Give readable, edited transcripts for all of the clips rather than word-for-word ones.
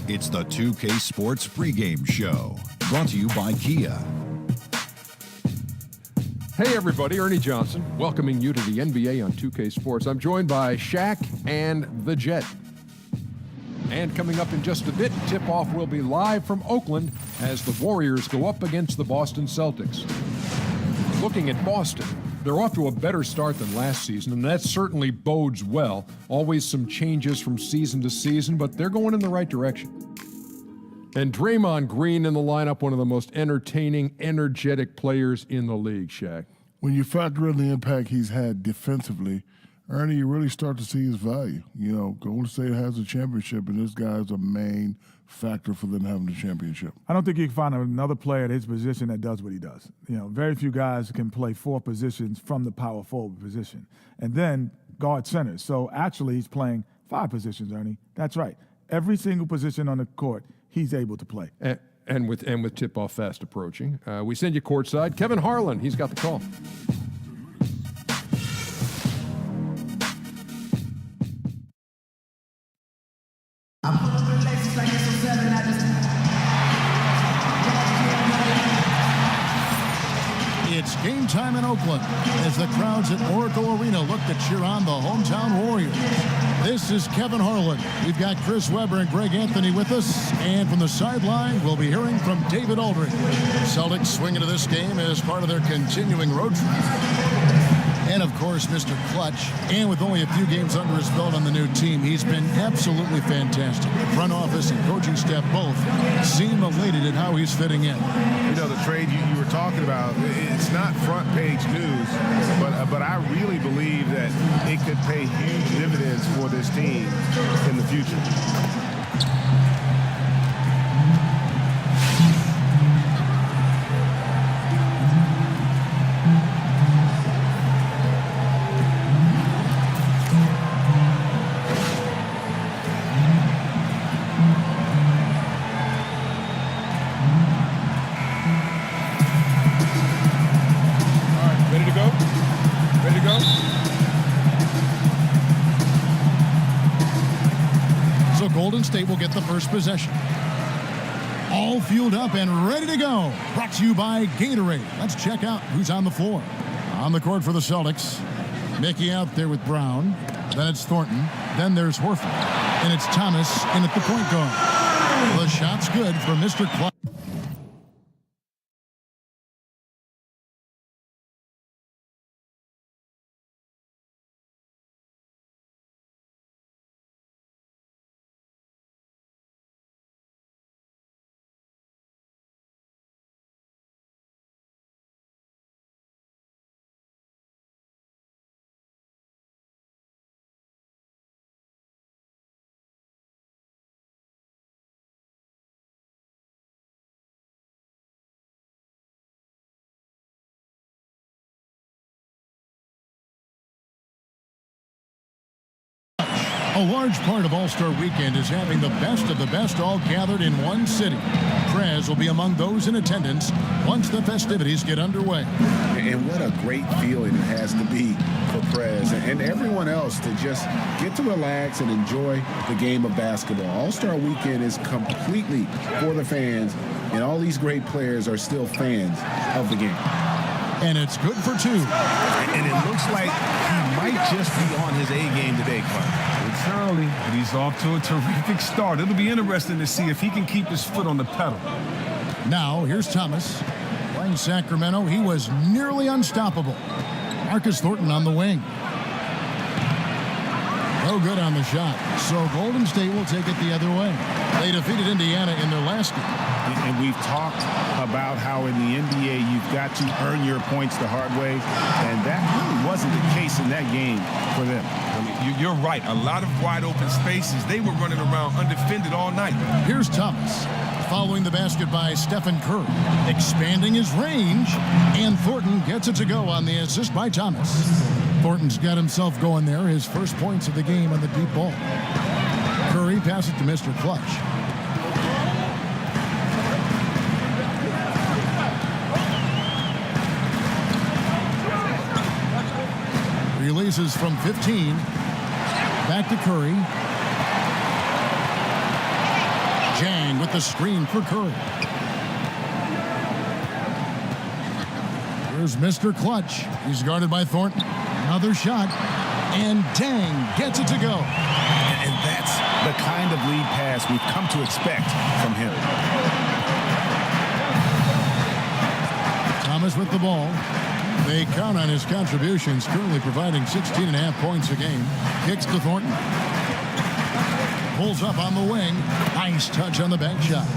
It's the 2K Sports pregame show, brought to you by Kia. Hey everybody, Ernie Johnson, welcoming you to the NBA on 2K Sports. I'm joined by Shaq and the Jet. And coming up in just a bit, tip-off will be live from Oakland as the Warriors go up against the Boston Celtics. Looking at Boston, they're off to a better start than last season, and that certainly bodes well. Always some changes from season to season, but they're going in the right direction. And Draymond Green in the lineup, one of the most entertaining, energetic players in the league, Shaq. When you factor in the impact he's had defensively, Ernie, you really start to see his value. You know, Golden State has a championship, and this guy is a main factor for them having the championship. I don't think you can find another player at his position that does what he does. You know, very few guys can play 4 positions from the power forward position and then guard center. So actually, he's playing 5 positions, Ernie. That's right. Every single position on the court, he's able to play. And with tip-off fast approaching, we send you courtside. Kevin Harlan, he's got the call. It's game time in Oakland as the crowds at Oracle Arena look to cheer on the hometown Warriors. This is Kevin Harlan. We've got Chris Webber and Greg Anthony with us. And from the sideline, we'll be hearing from David Aldridge. Celtics swing into this game as part of their continuing road trip. And, of course, Mr. Clutch. And with only a few games under his belt on the new team, he's been absolutely fantastic. The front office and coaching staff both seem elated at how he's fitting in. You know, the trade you were talking about, it's not front-page news, but I really believe that it could pay huge dividends for this team in the future. Golden State will get the first possession. All fueled up and ready to go. Brought to you by Gatorade. Let's check out who's on the floor. On the court for the Celtics, Mickey out there with Brown. Then it's Thornton. Then there's Horford. And it's Thomas in at the point guard. The shot's good for Mr. Clark. A large part of All-Star Weekend is having the best all gathered in one city. Prez will be among those in attendance once the festivities get underway. And what a great feeling it has to be for Prez and everyone else to just get to relax and enjoy the game of basketball. All-Star Weekend is completely for the fans, and all these great players are still fans of the game. And it's good for 2. And it looks like he might just be on his A game today, Clark. It's early, but he's off to a terrific start. It'll be interesting to see if he can keep his foot on the pedal. Now, here's Thomas. Playing Sacramento, he was nearly unstoppable. Marcus Thornton on the wing. No good on the shot. So Golden State will take it the other way. They defeated Indiana in their last game. And we've talked about how in the NBA you've got to earn your points the hard way, and that really wasn't the case in that game for them. I mean, you're right. A lot of wide open spaces. They were running around undefended all night. Here's Thomas. Following the basket by Stephen Curry. Expanding his range, and Thornton gets it to go on the assist by Thomas. Thornton's got himself going there. His first points of the game on the deep ball. Curry passes to Mr. Clutch. Releases from 15. Back to Curry. Jang with the screen for Curry. Here's Mr. Clutch. He's guarded by Thornton. Another shot. And Dang gets it to go. And that's the kind of lead pass we've come to expect from him. Thomas with the ball. They count on his contributions, currently providing 16.5 points a game. Kicks to Thornton. Pulls up on the wing. Nice touch on the bank shot.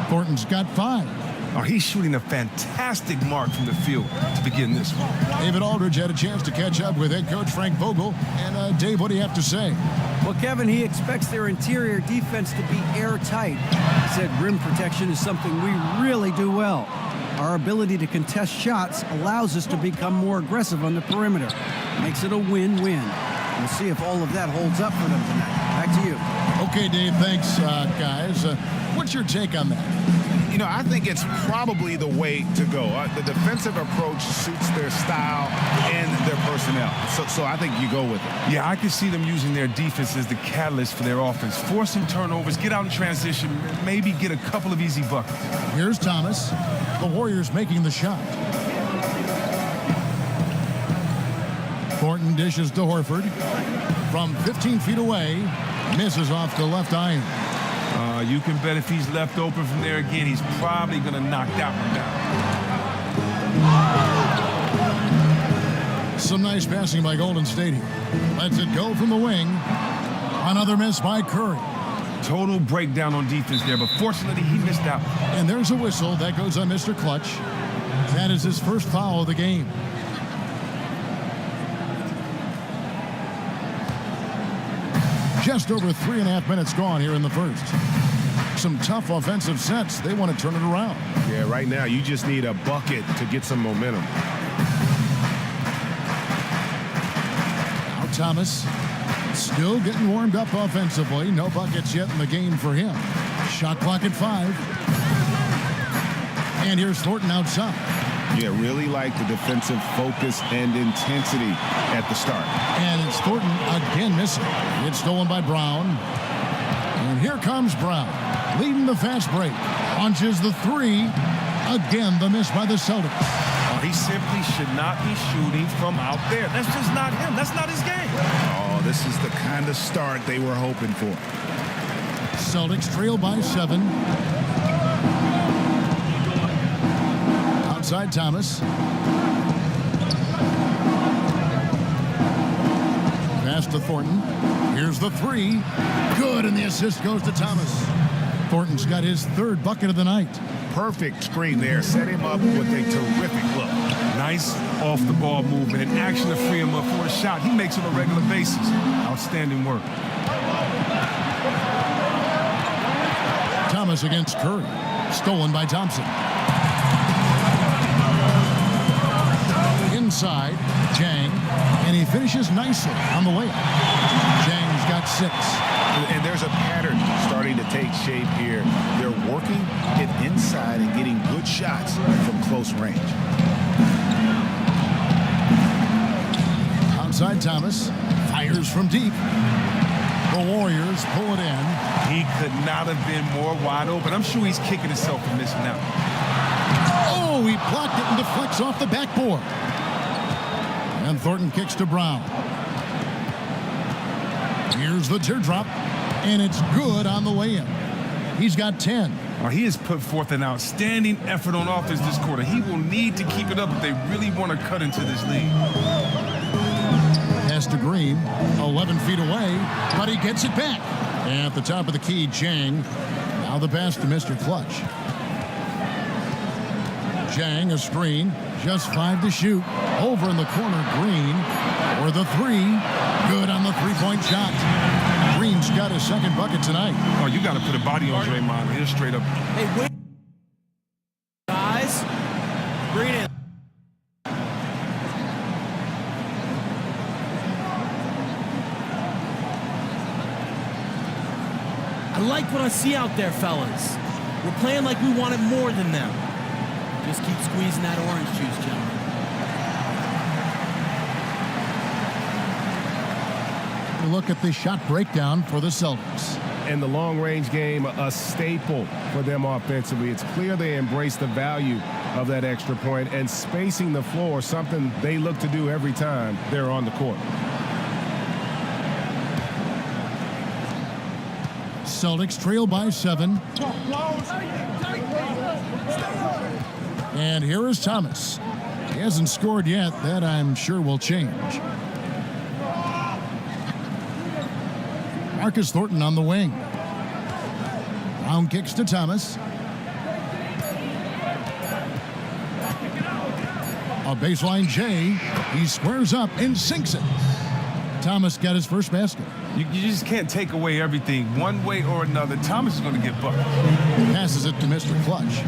Thornton's got 5. Oh, he's shooting a fantastic mark from the field to begin this one. David Aldridge had a chance to catch up with head coach Frank Vogel. And Dave, what do you have to say? Well, Kevin, he expects their interior defense to be airtight. He said rim protection is something we really do well. Our ability to contest shots allows us to become more aggressive on the perimeter. Makes it a win-win. We'll see if all of that holds up for them tonight. Back to you. Okay, Dave, thanks, guys. What's your take on that? You know, I think it's probably the way to go. The defensive approach suits their style and their personnel. So I think you go with it. Yeah, I can see them using their defense as the catalyst for their offense. Force some turnovers, get out in transition, maybe get a couple of easy buckets. Here's Thomas. The Warriors making the shot. Thornton dishes to Horford. From 15 feet away, misses off the left iron. You can bet if he's left open from there again, he's probably going to knock that one down. Some nice passing by Golden State here. Lets it go from the wing. Another miss by Curry. Total breakdown on defense there, but fortunately he missed out. And there's a whistle. That goes on Mr. Clutch. That is his first foul of the game. Just over 3.5 minutes gone here in the first. Some tough offensive sets. They want to turn it around. Yeah, right now you just need a bucket to get some momentum. Now Thomas still getting warmed up offensively. No buckets yet in the game for him. Shot clock at 5. And here's Thornton outside. Yeah, really like the defensive focus and intensity at the start. And it's Thornton again missing. It's stolen by Brown. And here comes Brown, leading the fast break. Punches the 3. Again, the miss by the Celtics. He simply should not be shooting from out there. That's just not him. That's not his game. Oh, this is the kind of start they were hoping for. Celtics trail by 7. Outside Thomas. Pass to Thornton. Here's the 3. Good, and the assist goes to Thomas. Thornton's got his 3rd bucket of the night. Perfect screen there. Set him up with a terrific look. Nice off-the-ball movement and action to free him up for a shot. He makes it on a regular basis. Outstanding work. Thomas against Curry. Stolen by Thompson. Inside, Jang, and he finishes nicely on the layup. Jang's got 6. And there's a pattern starting to take shape here. They're working it inside and getting good shots from close range. Outside Thomas, fires from deep. The Warriors pull it in. He could not have been more wide open. I'm sure he's kicking himself for missing out. Oh, he blocked it and deflects off the backboard. And Thornton kicks to Brown. Here's the teardrop, and it's good on the way in. He's got 10. He has put forth an outstanding effort on offense this quarter. He will need to keep it up if they really want to cut into this lead. Pass to Green, 11 feet away, but he gets it back. And at the top of the key, Jang. Now the pass to Mr. Clutch. Jang, a screen, just 5 to shoot. Over in the corner, Green, or the 3. Good on the 3-point shot. Green's got his 2nd bucket tonight. Oh, you got to put a body on Draymond here straight up. Hey, wait. Guys, Green in. I like what I see out there, fellas. We're playing like we wanted more than them. Just keep squeezing that orange juice, gentlemen. Look at the shot breakdown for the Celtics. and the long-range game a staple for them offensively. It's clear they embrace the value of that extra point, and spacing the floor, something they look to do every time they're on the court. Celtics trail by 7. And here is Thomas. He hasn't scored yet. That, I'm sure, will change. Marcus Thornton on the wing. Brown kicks to Thomas. A baseline J. He squares up and sinks it. Thomas got his first basket. You just can't take away everything one way or another. Thomas is going to get bucked. Passes it to Mr. Clutch.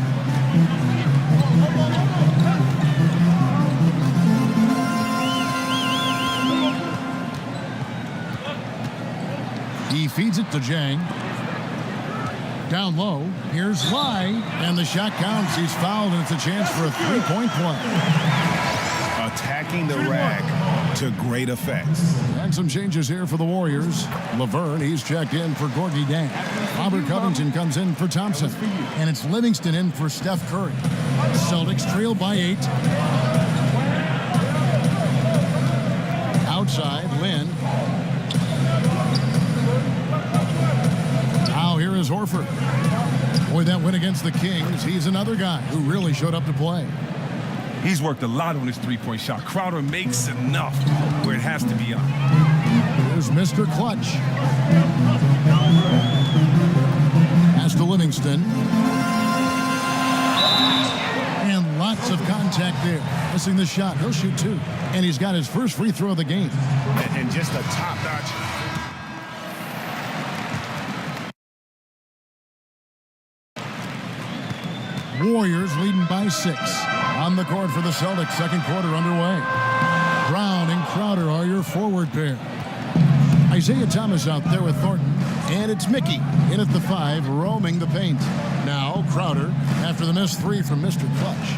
He feeds it to Jang. Down low, here's Lai, and the shot counts. He's fouled, and it's a chance for a three-point play. Attacking the rack to great effect. And some changes here for the Warriors. Laverne, he's checked in for Gorgie Dang. Robert Covington comes in for Thompson. And it's Livingston in for Steph Curry. Celtics trail by 8. Outside, Lynn. Now here is Horford. Boy, that win against the Kings. He's another guy who really showed up to play. He's worked a lot on his three-point shot. Crowder makes enough where it has to be on. Here's Mr. Clutch. Pass to Livingston. And lots of contact there. Missing the shot. He'll shoot 2. And he's got his first free throw of the game. And just a top-notch. Warriors leading by 6. On the court for the Celtics, second quarter underway. Brown and Crowder are your forward pair. Isaiah Thomas out there with Thornton. And it's Mickey in at the 5, roaming the paint. Now Crowder after the missed 3 from Mr. Clutch.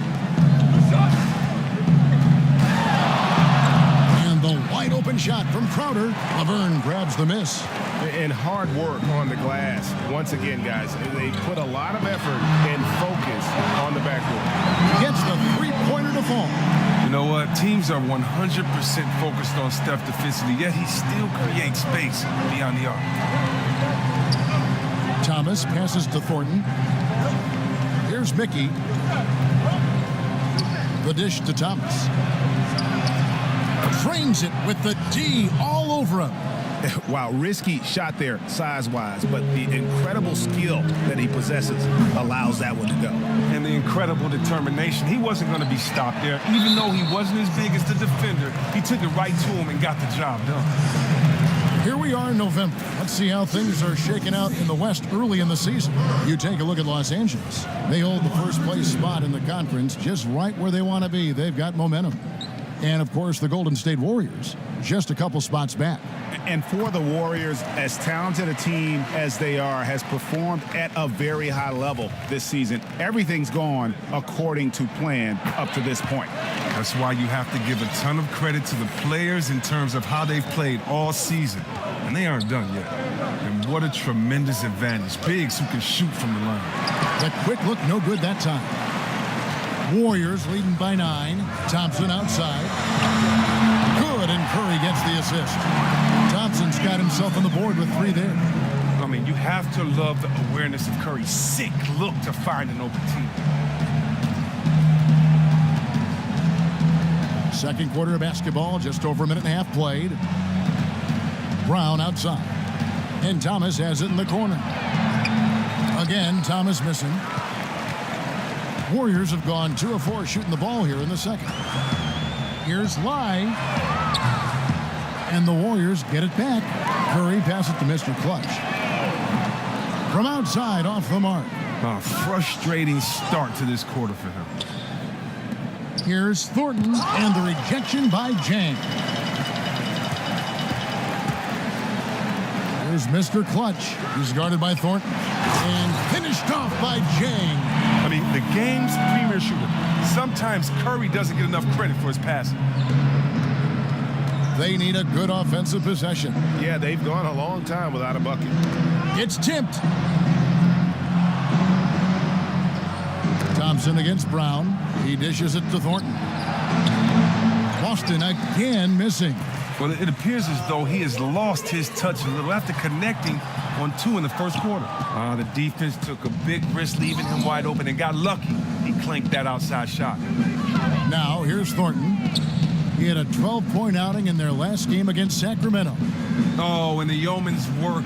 And the wide open shot from Crowder. Laverne grabs the miss. And hard work on the glass. Once again, guys, they put a lot of effort and focus on the backcourt. Gets the three-pointer to fall. You know what? Teams are 100% focused on Steph defensively, yet he still creates space beyond the arc. Thomas passes to Thornton. Here's Mickey. The dish to Thomas. Frames it with the D all over him. Wow, risky shot there size-wise, but the incredible skill that he possesses allows that one to go. And the incredible determination. He wasn't going to be stopped there. Even though he wasn't as big as the defender, he took it right to him and got the job done. Here we are in November. Let's see how things are shaking out in the West early in the season. You take a look at Los Angeles. They hold the first place spot in the conference just right where they want to be. They've got momentum. And, of course, the Golden State Warriors, just a couple spots back. And for the Warriors, as talented a team as they are, has performed at a very high level this season. Everything's gone according to plan up to this point. That's why you have to give a ton of credit to the players in terms of how they've played all season. And they aren't done yet. And what a tremendous advantage. Bigs who can shoot from the line. That quick look, no good that time. Warriors leading by 9. Thompson outside. Good, and Curry gets the assist. Thompson's got himself on the board with 3 there. I mean, you have to love the awareness of Curry. Sick look to find an open team. Second quarter of basketball, just over a minute and a half played. Brown outside. And Thomas has it in the corner. Again, Thomas missing. Warriors have gone 2 of 4 shooting the ball here in the second. Here's Lai. And the Warriors get it back. Curry passes it to Mr. Clutch. From outside, off the mark. A frustrating start to this quarter for him. Here's Thornton, and the rejection by Jang. Here's Mr. Clutch. He's guarded by Thornton. And finished off by Jang. I mean, the game's premier shooter. Sometimes Curry doesn't get enough credit for his passing. They need a good offensive possession. Yeah, they've gone a long time without a bucket. It's tipped. Thompson against Brown. He dishes it to Thornton. Boston again missing. Well, it appears as though he has lost his touch a little after connecting on 2 in the first quarter. The defense took a big risk leaving him wide open and got lucky. He clanked that outside shot. Now, here's Thornton. He had a 12-point outing in their last game against Sacramento. Oh, and the Yeoman's work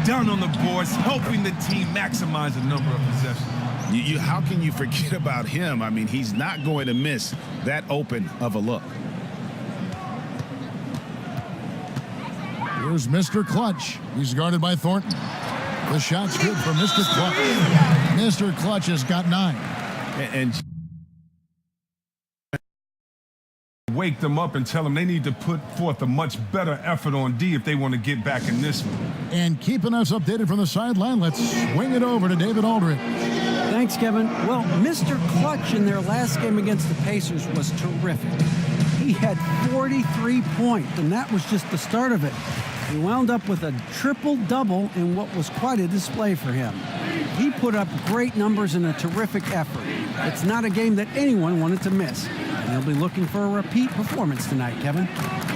down on the boards, helping the team maximize the number of possessions. How can you forget about him? I mean, he's not going to miss that open of a look. Here's Mr. Clutch. He's guarded by Thornton. The shot's good for Mr. Clutch. Mr. Clutch has got 9. And wake them up and tell them they need to put forth a much better effort on D if they want to get back in this one. And keeping us updated from the sideline, let's swing it over to David Aldridge. Thanks, Kevin. Well, Mr. Clutch in their last game against the Pacers was terrific. He had 43 points, and that was just the start of it. He wound up with a triple-double in what was quite a display for him. He put up great numbers in a terrific effort. It's not a game that anyone wanted to miss. And he'll be looking for a repeat performance tonight, Kevin.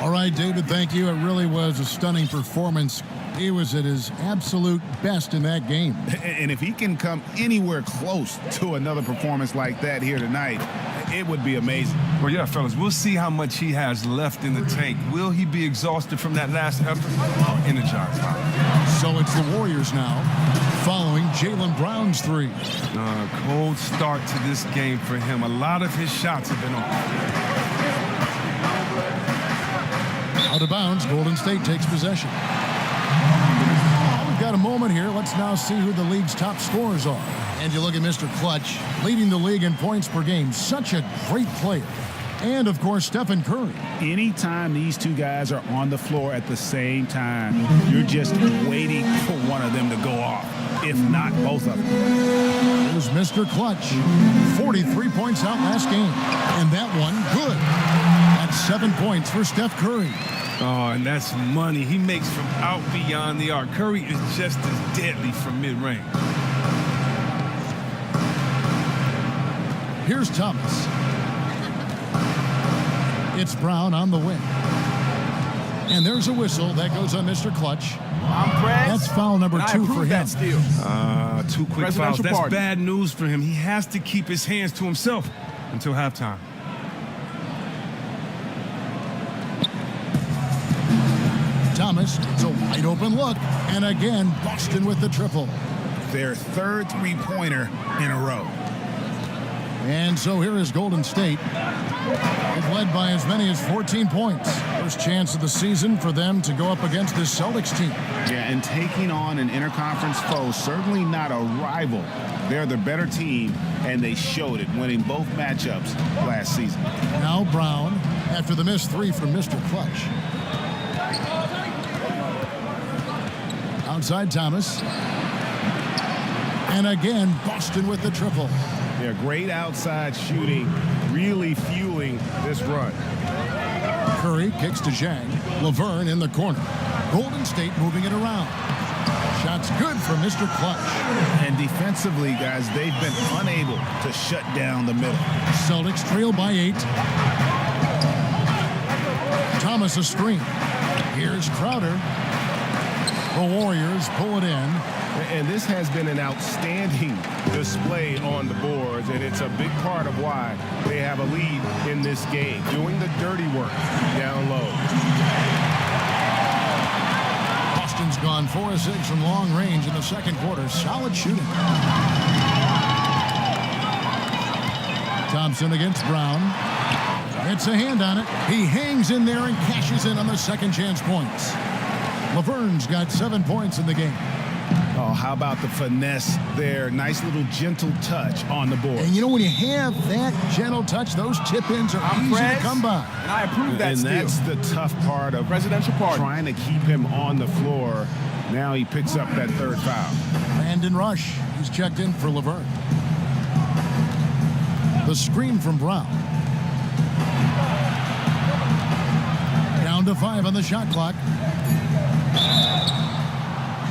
All right, David, thank you. It really was a stunning performance. He was at his absolute best in that game. And if he can come anywhere close to another performance like that here tonight, it would be amazing. Well, yeah, fellas, we'll see how much he has left in the tank. Will he be exhausted from that last effort? Energized. So it's the Warriors now, following Jaylen Brown's 3. Cold start to this game for him. A lot of his shots have been off. Out of bounds, Golden State takes possession. We've got a moment here. Let's now see who the league's top scorers are. And you look at Mr. Clutch, leading the league in points per game. Such a great player. And, of course, Stephen Curry. Anytime these two guys are on the floor at the same time, you're just waiting for one of them to go off, if not both of them. Here's Mr. Clutch. 43 points out last game. And that one, good. That's 7 points for Steph Curry. Oh, and that's money he makes from out beyond the arc. Curry is just as deadly from mid-range. Here's Thomas. It's Brown on the wing. And there's a whistle that goes on Mr. Clutch. That's foul number 2 for him. 2 quick fouls. That's bad news for him. He has to keep his hands to himself until halftime. Thomas, it's a wide open look. And again, Boston with the triple. Their third three-pointer in a row. And so here is Golden State. They've led by as many as 14 points. First chance of the season for them to go up against this Celtics team. Yeah, and taking on an interconference foe, certainly not a rival. They're the better team, and they showed it, winning both matchups last season. Now Brown, after the missed 3 from Mr. Clutch. Outside Thomas. And again, Boston with the triple. Yeah, great outside shooting, really fueling this run. Curry kicks to Zhang. Laverne in the corner. Golden State moving it around. Shots good for Mr. Clutch. And defensively, guys, they've been unable to shut down the middle. Celtics trail by 8. Thomas a screen. Here's Crowder. The Warriors pull it in. And this has been an outstanding display on the boards, and it's a big part of why they have a lead in this game, doing the dirty work down low. Boston's gone 4 of 6 from long range in the second quarter. Solid shooting. Thompson against Brown. It's a hand on it. He hangs in there and cashes in on the second chance points. Laverne's got 7 points in the game. Oh, how about the finesse there? Nice little gentle touch on the board. And you know, when you have that gentle touch, those tip-ins are easy to come by. And I approve that steal. And that's the tough part of presidential party. Trying to keep him on the floor. Now he picks up that third foul. Brandon Rush, he's checked in for Laverne. The screen from Brown. Down Down to 5 on the shot clock.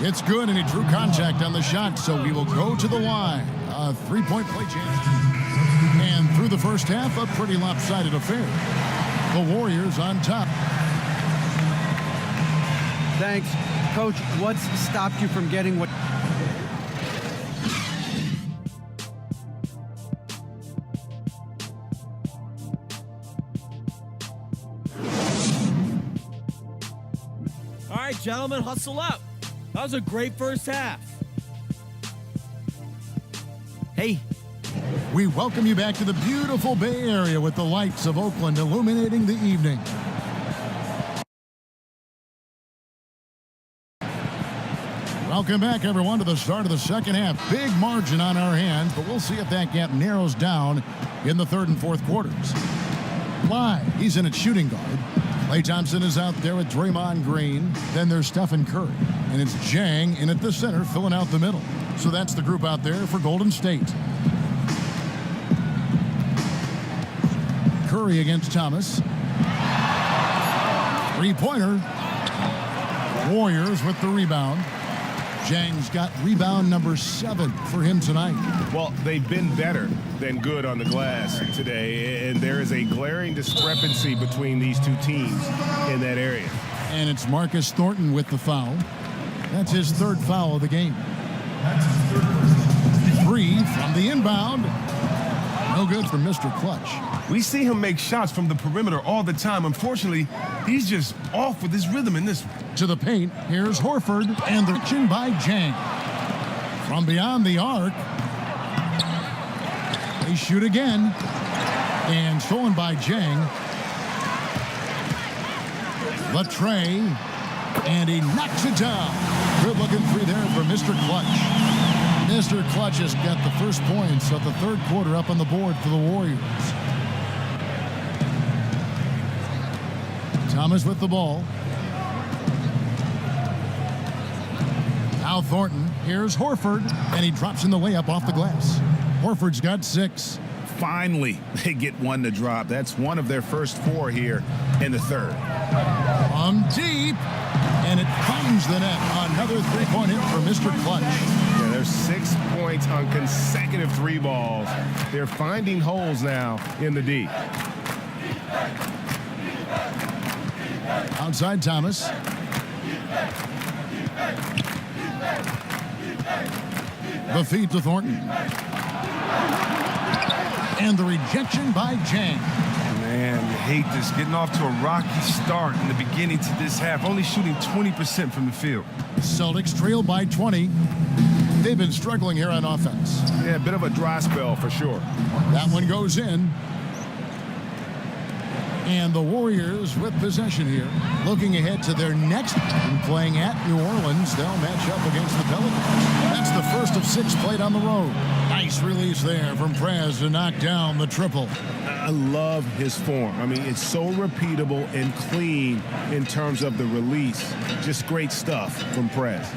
It's good, and he drew contact on the shot, so he will go to the line. A three-point play chance. And through the first half, a pretty lopsided affair. The Warriors on top. Thanks. Coach, what's stopped you from getting what... All right, gentlemen, hustle up. That was a great first half. Hey. We welcome you back to the beautiful Bay Area with the lights of Oakland illuminating the evening. Welcome back, everyone, to the start of the second half. Big margin on our hands, but we'll see if that gap narrows down in the third and fourth quarters. Bly, he's in at shooting guard. Klay Thompson is out there with Draymond Green. Then there's Stephen Curry. And it's Jang in at the center, filling out the middle. So that's the group out there for Golden State. Curry against Thomas. Three-pointer. Warriors with the rebound. Jang's got rebound number 7 for him tonight. Well, they've been better than good on the glass today, and there is a glaring discrepancy between these two teams in that area. And it's Marcus Thornton with the foul. That's his third foul of the game. 3 from the inbound. No good for Mr. Clutch. We see him make shots from the perimeter all the time. Unfortunately, he's just off with his rhythm in this one. To the paint, here's Horford, and the action by Jang. From beyond the arc, they shoot again, and stolen by Jang. Latre, and he knocks it down. Good-looking three there for Mr. Clutch. Mr. Clutch has got the first points of the third quarter up on the board for the Warriors. Thomas with the ball. Now Thornton. Here's Horford, and he drops in the layup off the glass. Horford's got 6. Finally, they get one to drop. That's one of their first 4 here in the third. From deep, and it finds the net. Another three-point hit for Mr. Clutch. Yeah, there's 6 points on consecutive 3 balls. They're finding holes now in the D. Outside Thomas. The feed to Thornton. And the rejection by Jang. Man, you hate this. Getting off to a rocky start in the beginning to this half. Only shooting 20% from the field. Celtics trail by 20. They've been struggling here on offense. Yeah, a bit of a dry spell for sure. That one goes in. And the Warriors with possession here. Looking ahead to their next game, playing at New Orleans. They'll match up against the Pelicans. That's the first of 6 played on the road. Nice release there from Prez to knock down the triple. I love his form. I mean, it's so repeatable and clean in terms of the release. Just great stuff from Prez.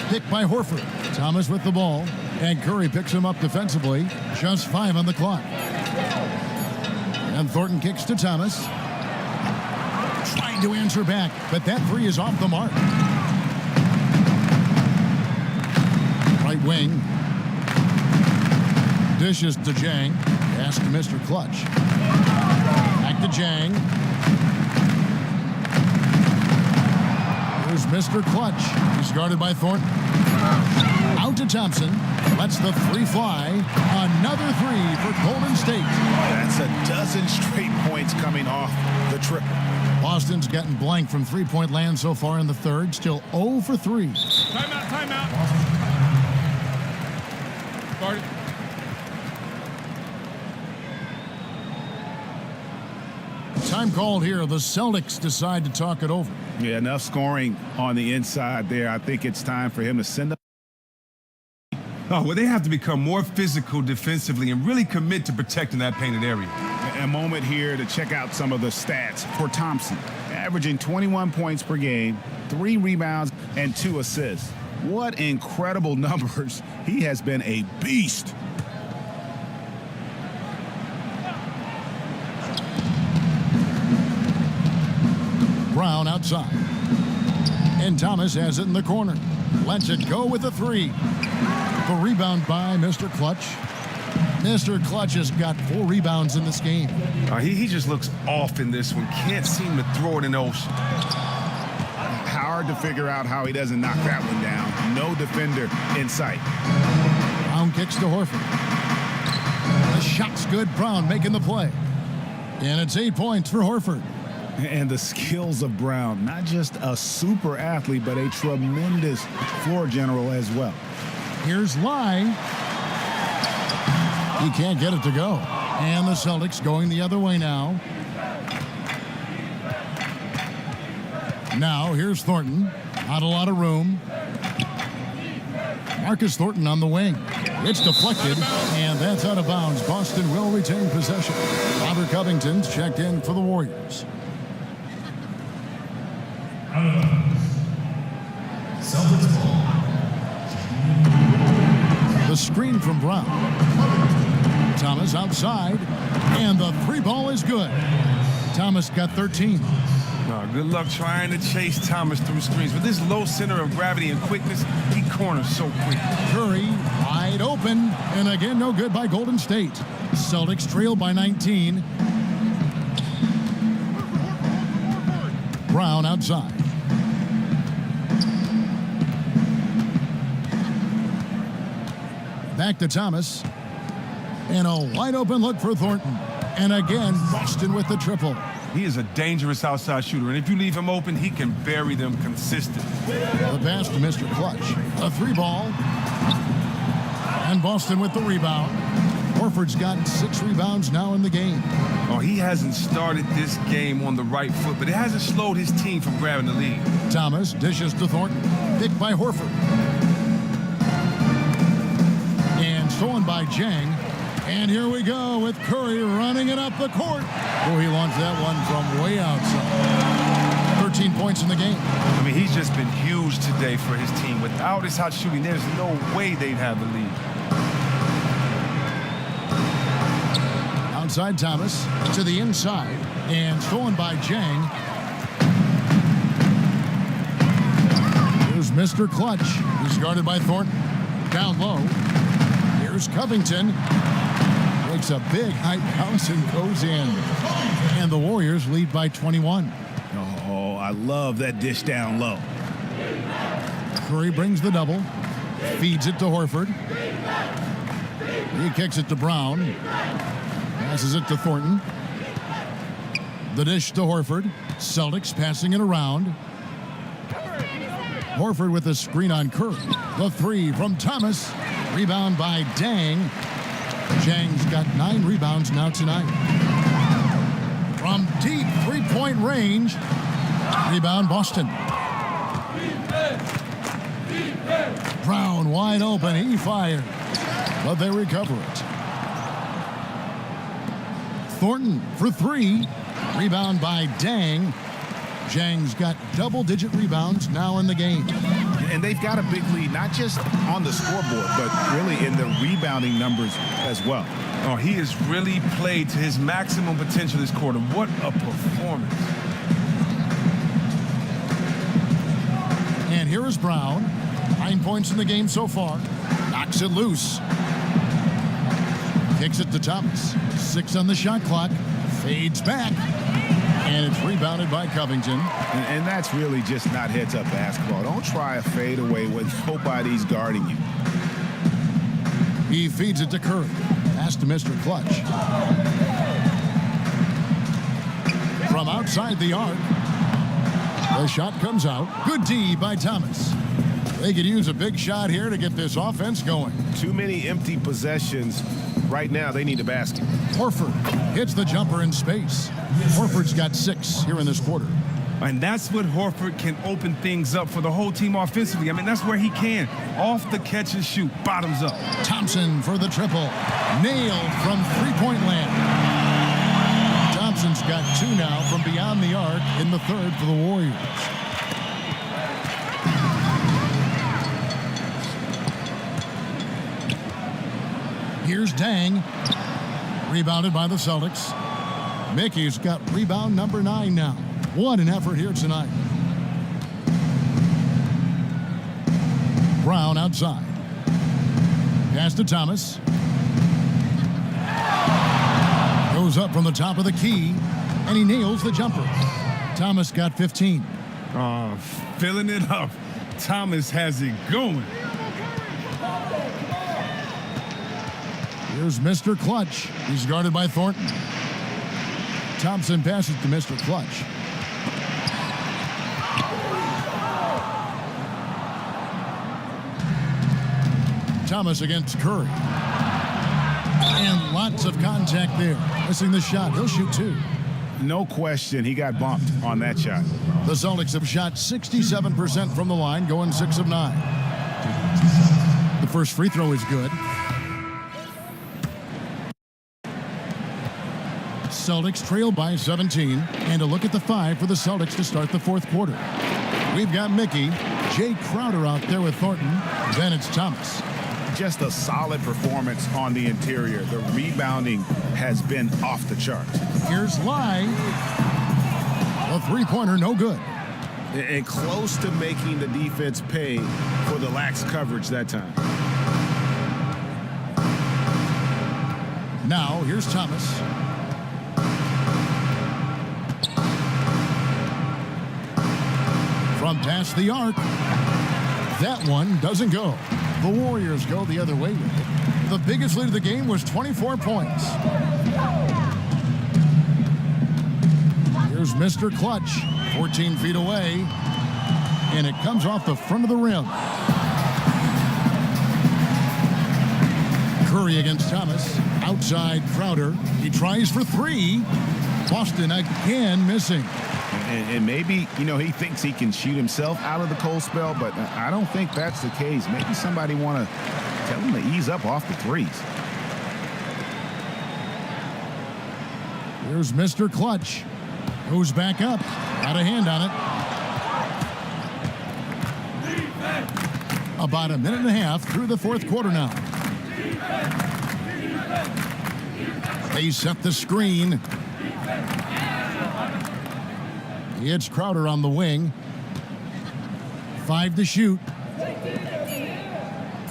Picked by Horford. Thomas with the ball. And Curry picks him up defensively. Just 5 on the clock. And Thornton kicks to Thomas. Trying to answer back, but that 3 is off the mark. Right wing. Dishes to Jang. Pass to Mr. Clutch. Back to Jang. Here's Mr. Clutch. He's guarded by Thornton. Out to Thompson. Lets the 3 fly. Another 3 for Golden State. That's a dozen straight points coming off the triple. Boston's gotten blank from three-point land so far in the third. Still 0 for 3. Timeout, timeout. Guarded. Time called here. The Celtics decide to talk it over. Yeah, enough scoring on the inside there. I think it's time for him to send up. Oh, well, they have to become more physical defensively and really commit to protecting that painted area. A moment here to check out some of the stats for Thompson. Averaging 21 points per game, 3 rebounds, and 2 assists. What incredible numbers. He has been a beast. Brown outside. And Thomas has it in the corner. Lets it go with a three. The rebound by Mr. Clutch. Mr. Clutch has got 4 rebounds in this game. He just looks off in this one. Can't seem to throw it in the ocean. Hard to figure out how he doesn't knock that one down. No defender in sight. Brown kicks to Horford. The shot's good. Brown making the play. And it's 8 points for Horford. And the skills of Brown, not just a super athlete, but a tremendous floor general as well. Here's Lai. He can't get it to go. And the Celtics going the other way now. Now here's Thornton. Not a lot of room. Marcus Thornton on the wing. It's deflected, and that's out of bounds. Boston will retain possession. Robert Covington's checked in for the Warriors. Celtics ball. The screen from Brown. Thomas outside, and the 3 ball is good. Thomas got 13. Good luck trying to chase Thomas through screens. With this low center of gravity and quickness, he corners so quick. Curry wide open, and again no good by Golden State. Celtics trail by 19. Brown outside. Back to Thomas. And a wide open look for Thornton. And again, Boston with the triple. He is a dangerous outside shooter, and if you leave him open, he can bury them consistently. The pass to Mr. Clutch. A 3 ball. And Boston with the rebound. Horford's got 6 rebounds now in the game. He hasn't started this game on the right foot, but it hasn't slowed his team from grabbing the lead. Thomas dishes to Thornton. Picked by Horford. And stolen by Jang. And here we go with Curry running it up the court. He launched that one from way outside. 13 points in the game. He's just been huge today for his team. Without his hot shooting, there's no way they'd have the lead. Outside Thomas to the inside. And stolen by Jang. Here's Mr. Clutch. He's guarded by Thornton. Down low. Here's Covington. Makes a big height bounce and goes in. And the Warriors lead by 21. Oh, I love that dish down low. Curry brings the double. Feeds it to Horford. He kicks it to Brown. Passes it to Thornton. The dish to Horford. Celtics passing it around. Horford with a screen on Curry. The 3 from Thomas. Rebound by Dang. Jang's got 9 rebounds now tonight. From deep 3-point range. Rebound Boston. Brown wide open. He fired. But they recover it. Thornton for 3. Rebound by Dang. Jang's got double-digit rebounds now in the game. And they've got a big lead, not just on the scoreboard, but really in the rebounding numbers as well. He has really played to his maximum potential this quarter. What a performance. And here is Brown. 9 points in the game so far. Knocks it loose. Kicks it to Thomas. 6 on the shot clock. Fades back. And it's rebounded by Covington. And that's really just not heads-up basketball. Don't try a fadeaway when nobody's guarding you. He feeds it to Curry. Pass to Mr. Clutch. From outside the arc. The shot comes out. Good D by Thomas. They could use a big shot here to get this offense going. Too many empty possessions. Right now, they need a basket. Horford hits the jumper in space. Horford's got 6 here in this quarter. And that's what Horford can open things up for the whole team offensively. That's where he can. Off the catch and shoot, bottoms up. Thompson for the triple. Nailed from 3-point land. Thompson's got 2 now from beyond the arc in the 3rd for the Warriors. Here's Dang. Rebounded by the Celtics. Mickey's got rebound number 9 now. What an effort here tonight. Brown outside. Pass to Thomas. Goes up from the top of the key, and he nails the jumper. Thomas got 15. Filling it up. Thomas has it going. Here's Mr. Clutch. He's guarded by Thornton. Thompson passes to Mr. Clutch. Thomas against Curry. And lots of contact there. Missing the shot. He'll shoot 2. No question, he got bumped on that shot. The Celtics have shot 67% from the line, going 6 of 9. The first free throw is good. Celtics trail by 17. And a look at the 5 for the Celtics to start the fourth quarter. We've got Mickey, Jay Crowder out there with Thornton. Then it's Thomas. Just a solid performance on the interior. The rebounding has been off the charts. Here's Lai. A three-pointer, no good. And close to making the defense pay for the lax coverage that time. Now, here's Thomas. From past the arc. That one doesn't go. The Warriors go the other way with it. The biggest lead of the game was 24 points. Here's Mr. Clutch, 14 feet away, and it comes off the front of the rim. Curry against Thomas, outside Crowder. He tries for 3. Boston again missing. And maybe, he thinks he can shoot himself out of the cold spell, but I don't think that's the case. Maybe somebody want to tell him to ease up off the threes. Here's Mr. Clutch. Goes back up. Got a hand on it. About a minute and a half through the fourth quarter now. They set the screen. It's Crowder on the wing. 5 to shoot.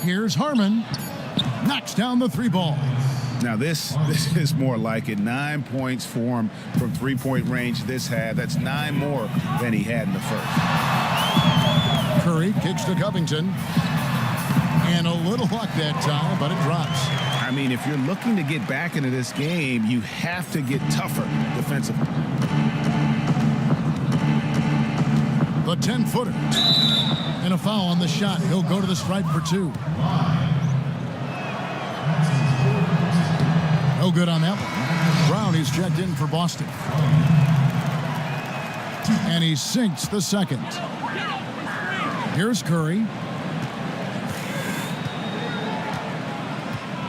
Here's Harmon. Knocks down the 3 ball. Now this is more like it. 9 points for him from three-point range this half. That's 9 more than he had in the first. Curry kicks to Covington. And a little luck that time, but it drops. I mean, if you're looking to get back into this game, you have to get tougher defensively. The 10-footer. And a foul on the shot. He'll go to the stripe for 2. No good on that one. Brown, he's checked in for Boston. And he sinks the second. Here's Curry.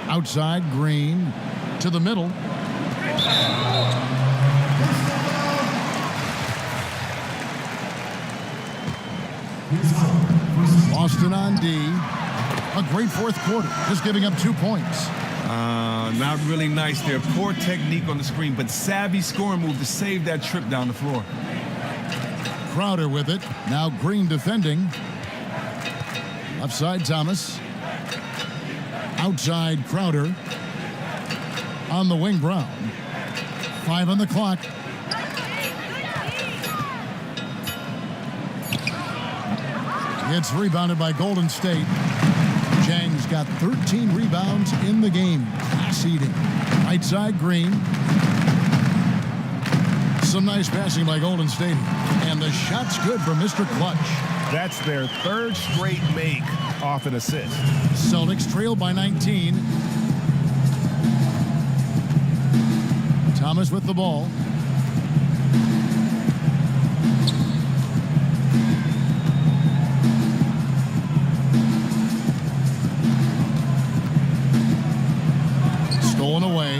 Outside, Green to the middle. Boston on D. A great fourth quarter, just giving up 2 points. Not really nice there. Poor technique on the screen, but savvy scoring move to save that trip down the floor. Crowder with it. Now Green defending. Left side, Thomas. Outside, Crowder. On the wing, Brown. 5 on the clock. It's rebounded by Golden State. Jang's got 13 rebounds in the game. Seeding. Right side, Green. Some nice passing by Golden State. And the shot's good for Mr. Clutch. That's their 3rd straight make off an assist. Celtics trail by 19. Thomas with the ball. Stolen away.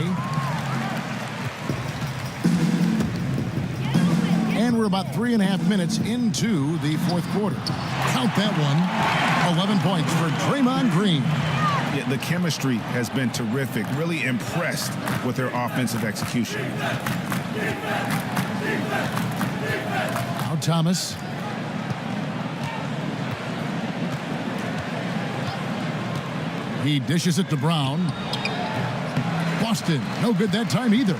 And we're about 3.5 minutes into the fourth quarter. Count that one. 11 points for Draymond Green. Yeah, the chemistry has been terrific. Really impressed with their offensive execution. Thomas. He dishes it to Brown. Boston, no good that time either.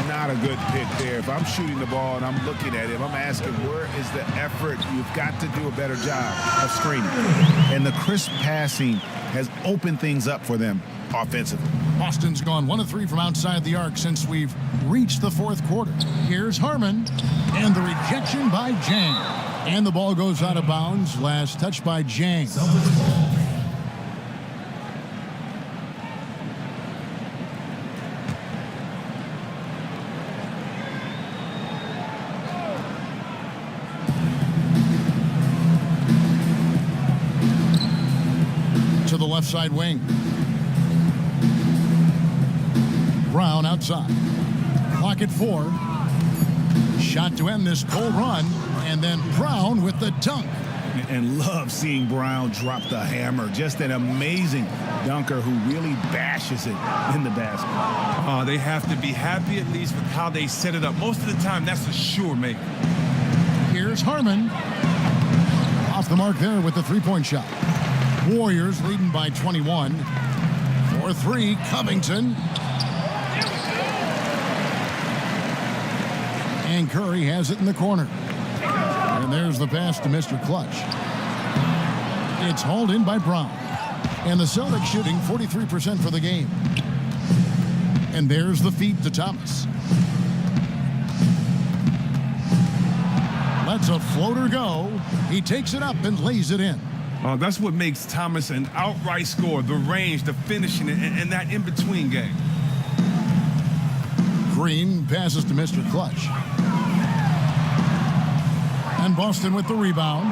Not a good pick there. If I'm shooting the ball and I'm looking at him, I'm asking, where is the effort? You've got to do a better job of screening. And the crisp passing has opened things up for them offensively. Boston's gone 1 of 3 from outside the arc since we've reached the fourth quarter. Here's Harmon, and the rejection by Jang. And the ball goes out of bounds. Last touch by Jang. To the left side wing. Brown outside. Clock at 4. Shot to end this cold run. And then Brown with the dunk. And love seeing Brown drop the hammer. Just an amazing dunker who really bashes it in the basket. They have to be happy at least with how they set it up. Most of the time, that's a sure make. Here's Harmon. Off the mark there with the three-point shot. Warriors leading by 21. 4-3, Covington. And Curry has it in the corner. And there's the pass to Mr. Clutch. It's hauled in by Brown. And the Celtics shooting 43% for the game. And there's the feed to Thomas. Lets a floater go. He takes it up and lays it in. That's what makes Thomas an outright scorer, the range, the finishing, and that in-between game. Green passes to Mr. Clutch. And Boston with the rebound.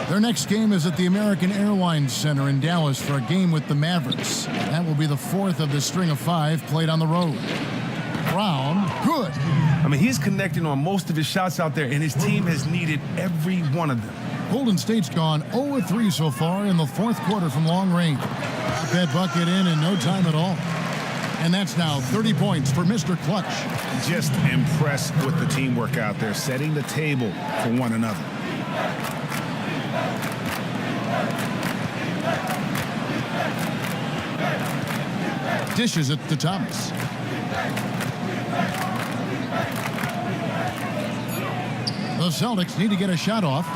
Their next game is at the American Airlines Center in Dallas for a game with the Mavericks. That will be the 4th of the string of 5 played on the road. Brown, good. I mean, he's connecting on most of his shots out there, and his team has needed every one of them. Golden State's gone 0-3 so far in the fourth quarter from long range. Got that bucket in no time at all. And that's now 30 points for Mr. Clutch. Just impressed with the teamwork out there, setting the table for one another. Dishes it to Thomas. The Celtics need to get a shot off.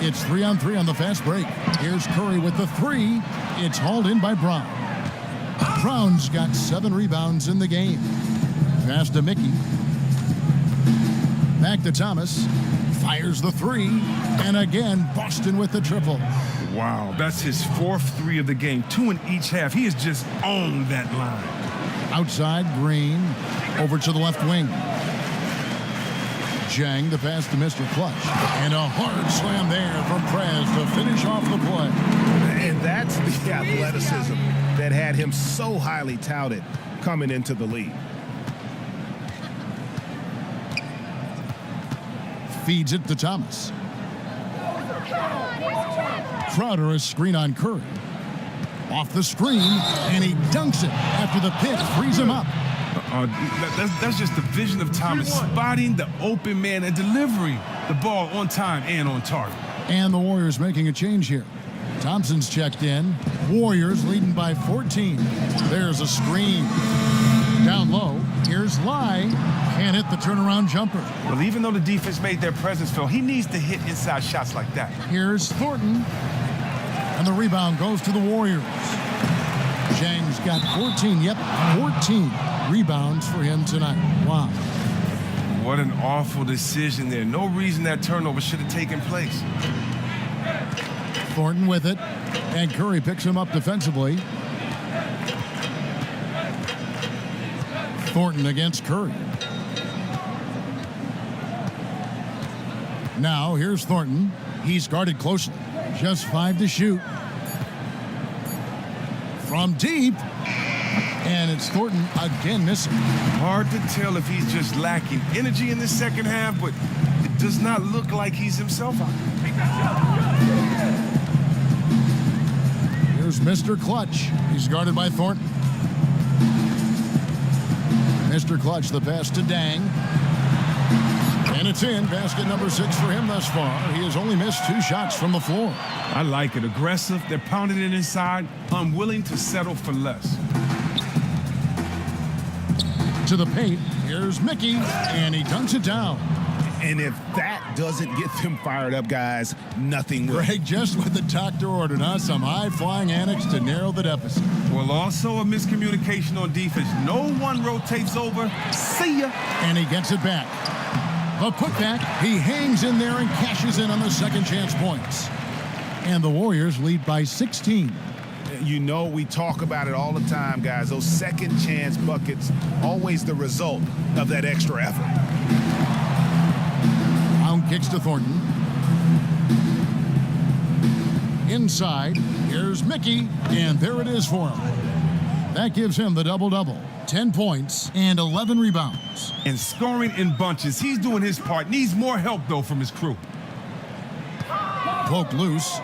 It's 3-on-3 on the fast break. Here's Curry with the 3. It's hauled in by Brown. Brown's got 7 rebounds in the game. Pass to Mickey. Back to Thomas. Fires the 3. And again, Boston with the triple. Wow, that's his 4th 3 of the game. 2 in each half. He has just owned that line. Outside, Green. Over to the left wing. Jang, the pass to Mr. Clutch. And a hard slam there from Prez to finish off the play. And that's the athleticism that had him so highly touted coming into the league. Feeds it to Thomas. Crowder a screen on Curry. Off the screen, and he dunks it after the pick frees him up. That's just the vision of Thomas, spotting the open man and delivering the ball on time and on target. And the Warriors making a change here. Thompson's checked in. Warriors leading by 14. There's a screen. Down low, here's Lai. Can't hit the turnaround jumper. Well, even though the defense made their presence felt, he needs to hit inside shots like that. Here's Thornton. And the rebound goes to the Warriors. Jang's got 14. Yep, 14 rebounds for him tonight. Wow. What an awful decision there. No reason that turnover should have taken place. Thornton with it. And Curry picks him up defensively. Thornton against Curry. Now here's Thornton. He's guarded closely. Just 5 to shoot. From deep. And it's Thornton again missing. Hard to tell if he's just lacking energy in the second half, but it does not look like he's himself out there. Here's Mr. Clutch. He's guarded by Thornton. Mr. Clutch, the pass to Dang. And And it's in. Basket number 6 for him thus far. He has only missed 2 shots from the floor. I like it. Aggressive. They're pounding it inside. Unwilling to settle for less. To the paint. Here's Mickey, and he dunks it down. And if that doesn't get them fired up, guys, nothing will. Greg just what the doctor ordered, huh? Some high-flying annex to narrow the deficit. Well, also a miscommunication on defense. No one rotates over. See ya. And he gets it back. The putback, he hangs in there and cashes in on the second chance points. And the Warriors lead by 16. You know, we talk about it all the time, guys. Those second chance buckets, always the result of that extra effort. Kicks to Thornton. Inside, here's Mickey, and there it is for him. That gives him the double-double. 10 points and 11 rebounds. And scoring in bunches. He's doing his part. Needs more help, though, from his crew. Poked loose.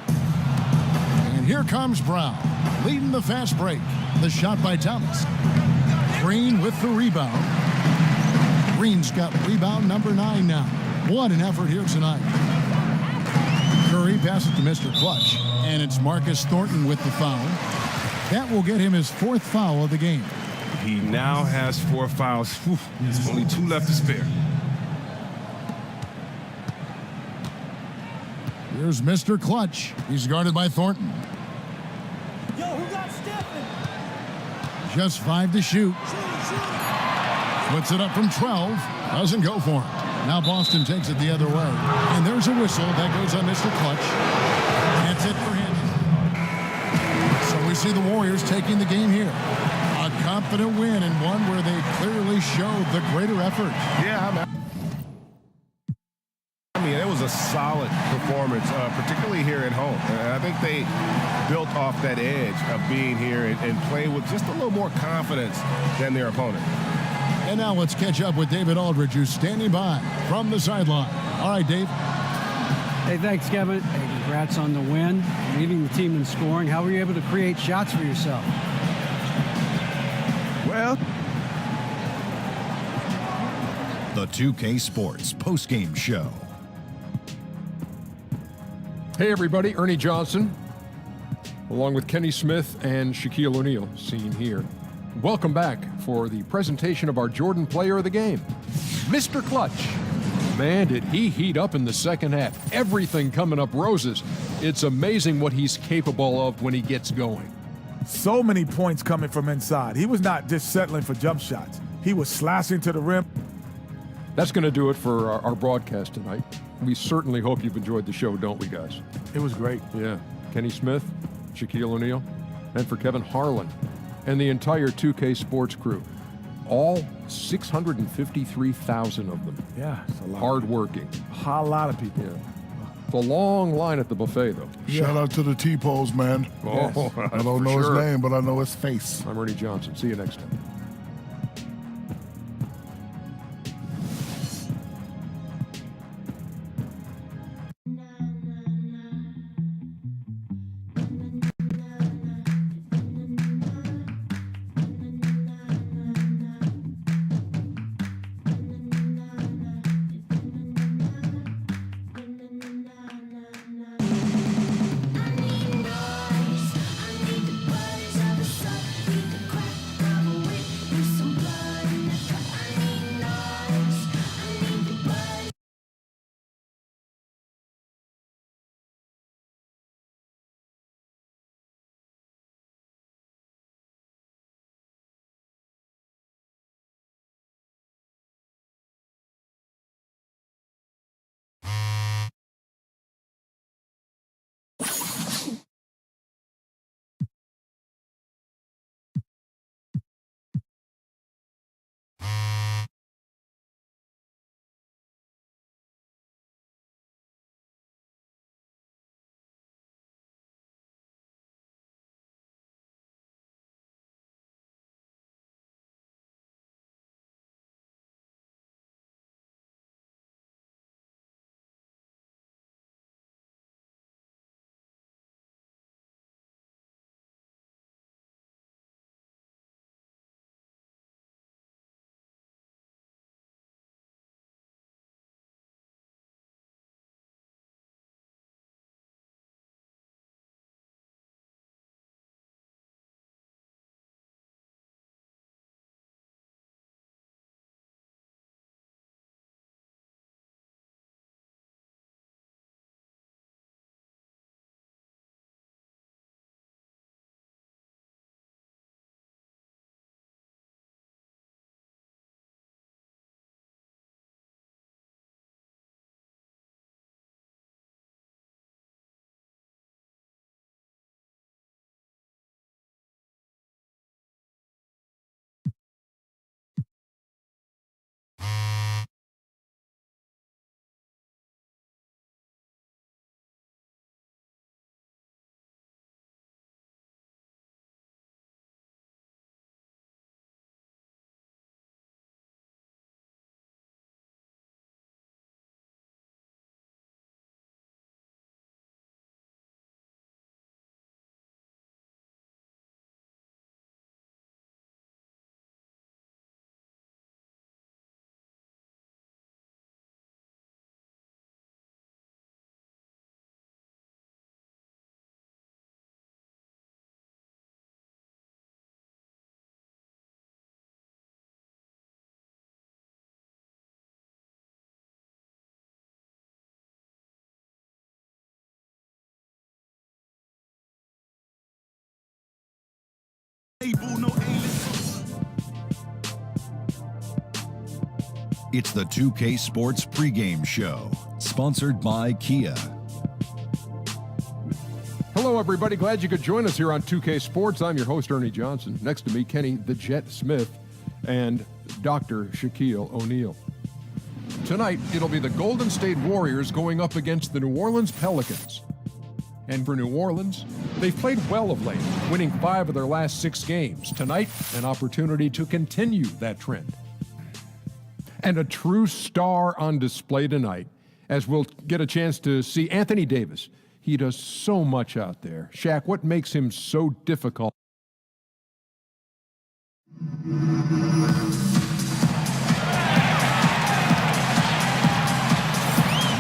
And here comes Brown, leading the fast break. The shot by Thomas. Green with the rebound. Green's got rebound number 9 now. What an effort here tonight. Curry passes to Mr. Clutch, and it's Marcus Thornton with the foul. That will get him his 4th foul of the game. He now has 4 fouls. Whew, there's only 2 left to spare. Here's Mr. Clutch. He's guarded by Thornton. Yo, who got Stephen? Just 5 to shoot. Puts it up from 12. Doesn't go for him. Now Boston takes it the other way. And there's a whistle. That goes on Mr. Clutch. That's it for him. So we see the Warriors taking the game here. A confident win and one where they clearly showed the greater effort. Yeah, I mean, it was a solid performance, particularly here at home. I think they built off that edge of being here and play with just a little more confidence than their opponent. And now let's catch up with David Aldridge, who's standing by from the sideline. All right, Dave. Hey, thanks, Kevin. Hey, congrats on the win, leading the team in scoring. How were you able to create shots for yourself? Well, The 2K Sports postgame show. Hey, everybody. Ernie Johnson, along with Kenny Smith and Shaquille O'Neal, seen here. Welcome back for the presentation of our Jordan Player of the Game, Mr. Clutch. Man, did he heat up in the second half. Everything coming up roses. It's amazing what he's capable of when he gets going. So many points coming from inside. He was not just settling for jump shots. He was slashing to the rim. That's going to do it for our broadcast tonight. We certainly hope you've enjoyed the show, don't we, guys? It was great. Yeah. Kenny Smith, Shaquille O'Neal, and for Kevin Harlan and the entire 2K Sports crew. All 653,000 of them. Yeah, it's a lot. Hard-working. A lot of people. Yeah. It's a long line at the buffet, though. Shout out to the T-Pose, man. Oh, I don't know his name, but I know his face. I'm Ernie Johnson. See you next time. It's the 2K Sports pregame show, sponsored by Kia. Hello, everybody. Glad you could join us here on 2K Sports. I'm your host, Ernie Johnson. Next to me, Kenny the Jet Smith and Dr. Shaquille O'Neal. Tonight, it'll be the Golden State Warriors going up against the New Orleans Pelicans. And for New Orleans, they've played well of late, winning 5 of their last 6 games. Tonight, an opportunity to continue that trend. And a true star on display tonight, as we'll get a chance to see Anthony Davis. He does so much out there. Shaq, what makes him so difficult?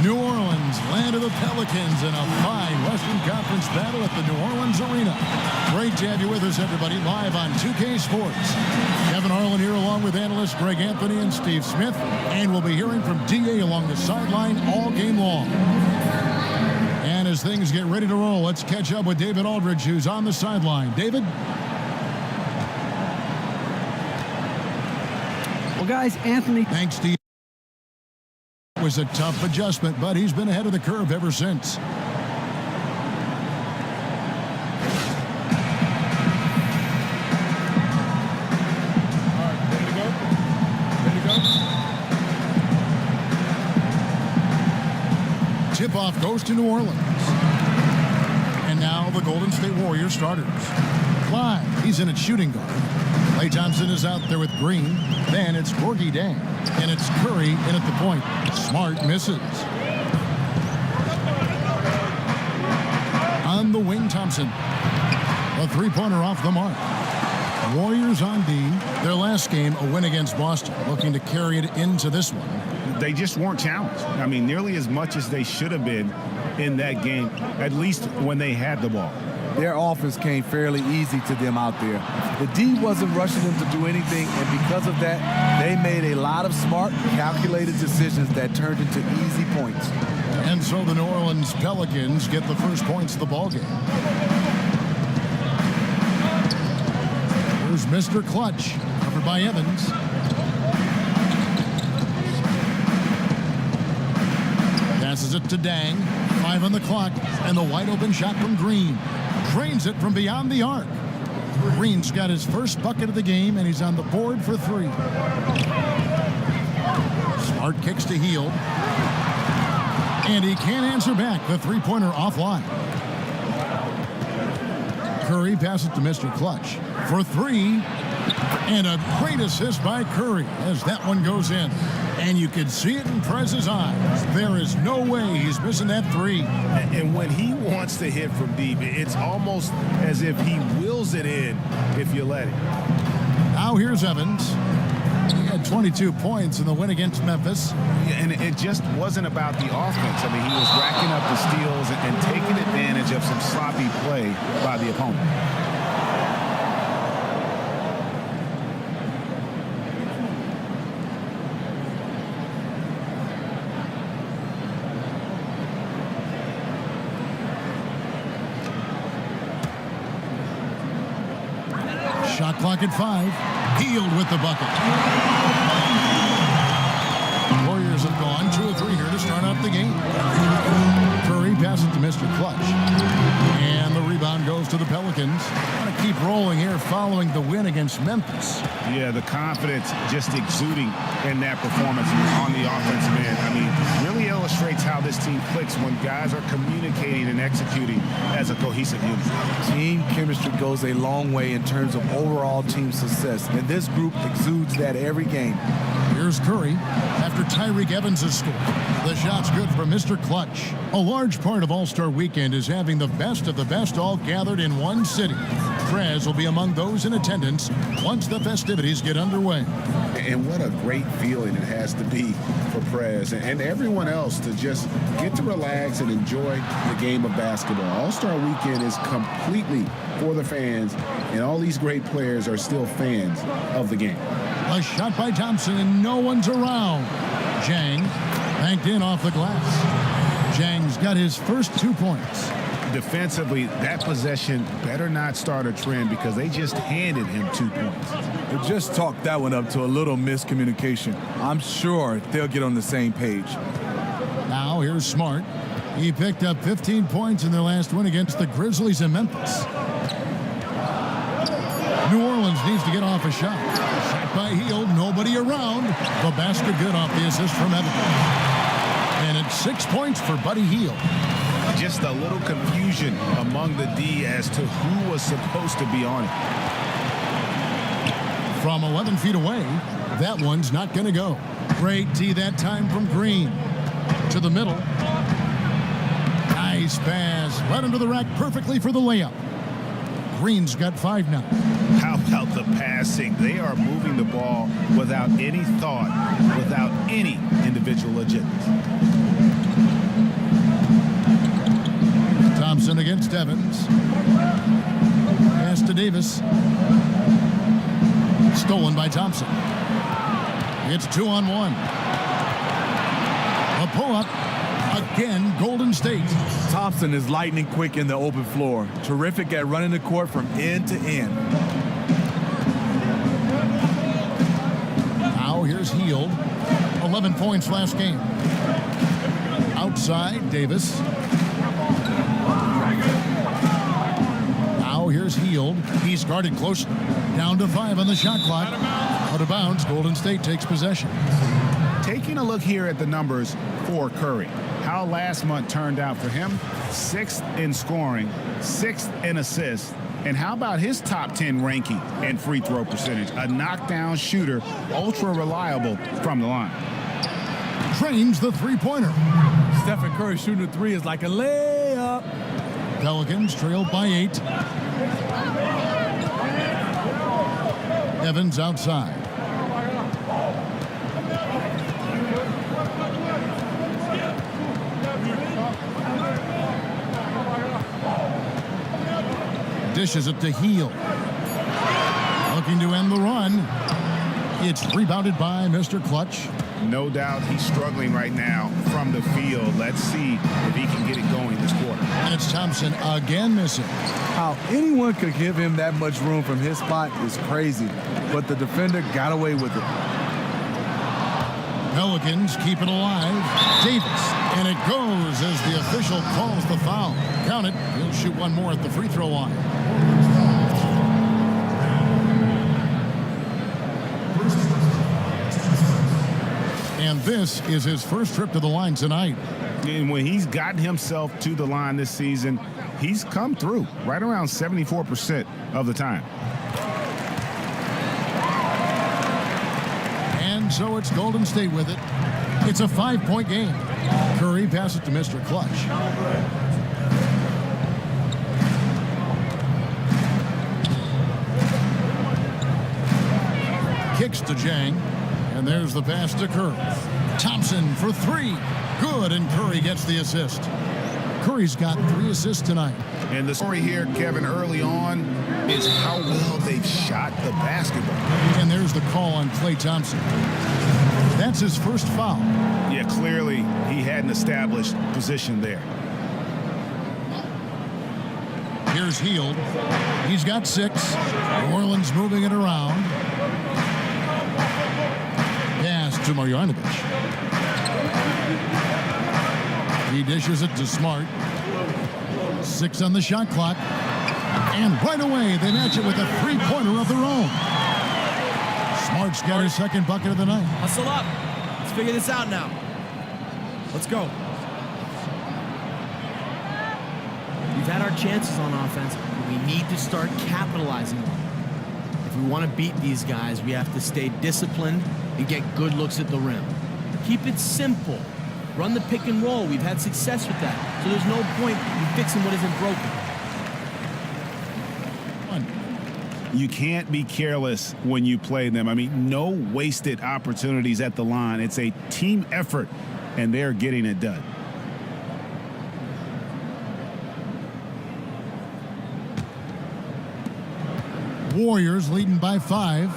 New Orleans, land of the Pelicans, in a fine Western Conference battle at the New Orleans Arena. Great to have you with us, everybody, live on 2K Sports. Kevin Harlan here along with analysts Greg Anthony and Steve Smith, and we'll be hearing from DA along the sideline all game long. And as things get ready to roll, let's catch up with David Aldridge, who's on the sideline. David? Well, guys, Anthony. Thanks, Steve. It was a tough adjustment, but he's been ahead of the curve ever since. Tip-off goes to New Orleans. And now the Golden State Warriors starters. Clyde, he's in at shooting guard. Klay Thompson is out there with Green. Then it's Gorgie Dang. And it's Curry in at the point. Smart misses. On the wing, Thompson. A three-pointer off the mark. Warriors on D. Their last game, a win against Boston, looking to carry it into this one. They just weren't challenged. I mean, nearly as much as they should have been in that game, at least when they had the ball. Their offense came fairly easy to them out there. The D wasn't rushing them to do anything, and because of that, they made a lot of smart, calculated decisions that turned into easy points. And so the New Orleans Pelicans get the first points of the ballgame. Here's Mr. Clutch, covered by Evans. Passes it to Dang. 5 on the clock, and the wide open shot from Green. Drains it from beyond the arc. Green's got his first bucket of the game, and he's on the board for 3. Smart kicks to Hield. And he can't answer back. The three-pointer offline. Curry passes to Mr. Clutch for 3. And a great assist by Curry as that one goes in. And you can see it in Prez's eyes. There is no way he's missing that 3. And when he wants to hit from deep, it's almost as if he wills it in if you let him. Now here's Evans. He had 22 points in the win against Memphis. And it just wasn't about the offense. I mean, he was racking up the steals and taking advantage of some sloppy play by the opponent. Shot clock at 5. Hield with the bucket. Warriors have gone 2 of 3 here to start out the game. Curry passes to Mr. Clutch. And the rebound goes to the Pelicans. Want to keep rolling here following the win against Memphis. Yeah, the confidence just exuding in that performance on the offensive end. I mean, really illustrates how this team clicks when guys are communicating and executing as a cohesive unit. Team chemistry goes a long way in terms of overall team success, and this group exudes that every game. Here's Curry after Tyreek Evans has scored. The shot's good for Mr. Clutch. A large part of All-Star Weekend is having the best of the best all gathered in one city. Prez will be among those in attendance once the festivities get underway. And what a great feeling it has to be for Prez and everyone else to just get to relax and enjoy the game of basketball. All-Star Weekend is completely for the fans, and all these great players are still fans of the game. A shot by Thompson, and no one's around. Jang banked in off the glass. Jang's got his first 2 points. defensively, that possession better not start a trend because they just handed him 2 points. They just chalked that one up to a little miscommunication. I'm sure they'll get on the same page. Now here's Smart. He picked up 15 points in their last win against the Grizzlies in Memphis. New Orleans needs to get off a shot. Shot by Hield, nobody around. The basket good off the assist from Evans. And it's 6 points for Buddy Hield. Just a little confusion among the D as to who was supposed to be on it. From 11 feet away, that one's not going to go. Great D that time from Green. To the middle. Nice pass. Right under the rack perfectly for the layup. Green's got 5 now. How about the passing? They are moving the ball without any thought, without any individual agendas. Thompson against Evans. Pass to Davis. Stolen by Thompson. It's 2-on-1. A pull-up. Again, Golden State. Thompson is lightning quick in the open floor. Terrific at running the court from end to end. Now here's Hield. 11 points last game. Outside, Davis. Now here's Hield. He's guarded close. Down to 5 on the shot clock. Out of bounds, Golden State takes possession. Taking a look here at the numbers for Curry. How last month turned out for him. 6th in scoring, 6th in assists. And how about his top 10 ranking and free throw percentage? A knockdown shooter, ultra reliable from the line. Drains the three-pointer. Stephen Curry shooting a 3 is like a layup. Pelicans trailed by 8. Evans outside. Dishes it to Hield. Looking to end the run. It's rebounded by Mr. Clutch. No doubt he's struggling right now from the field. Let's see if he can get it going this quarter. And it's Thompson again missing. How anyone could give him that much room from his spot is crazy, but the defender got away with it. Pelicans keep it alive. Davis. And it goes as the official calls the foul. Count it. He'll shoot one more at the free throw line. And this is his first trip to the line tonight. And when he's gotten himself to the line this season, he's come through right around 74% of the time. And so it's Golden State with it. It's a 5-point game. Curry passes to Mr. Clutch. Kicks to Jang. And there's the pass to Curry. Thompson for 3. Good, and Curry gets the assist. Curry's got 3 assists tonight. And the story here, Kevin, early on is how well they've shot the basketball. And there's the call on Klay Thompson. That's his first foul. Yeah, clearly he had an established position there. Here's Hield. He's got 6. New Orleans moving it around. Pass to Marjanovic. He dishes it to Smart. 6 on the shot clock. And right away, they match it with a three-pointer of their own. Smart's got his second bucket of the night. Hustle up. Let's figure this out now. Let's go. We've had our chances on offense, but we need to start capitalizing on them. If we want to beat these guys, we have to stay disciplined and get good looks at the rim. Keep it simple. Run the pick and roll. We've had success with that. So there's no point in fixing what isn't broken. You can't be careless when you play them. I mean, no wasted opportunities at the line. It's a team effort, and they're getting it done. Warriors leading by 5.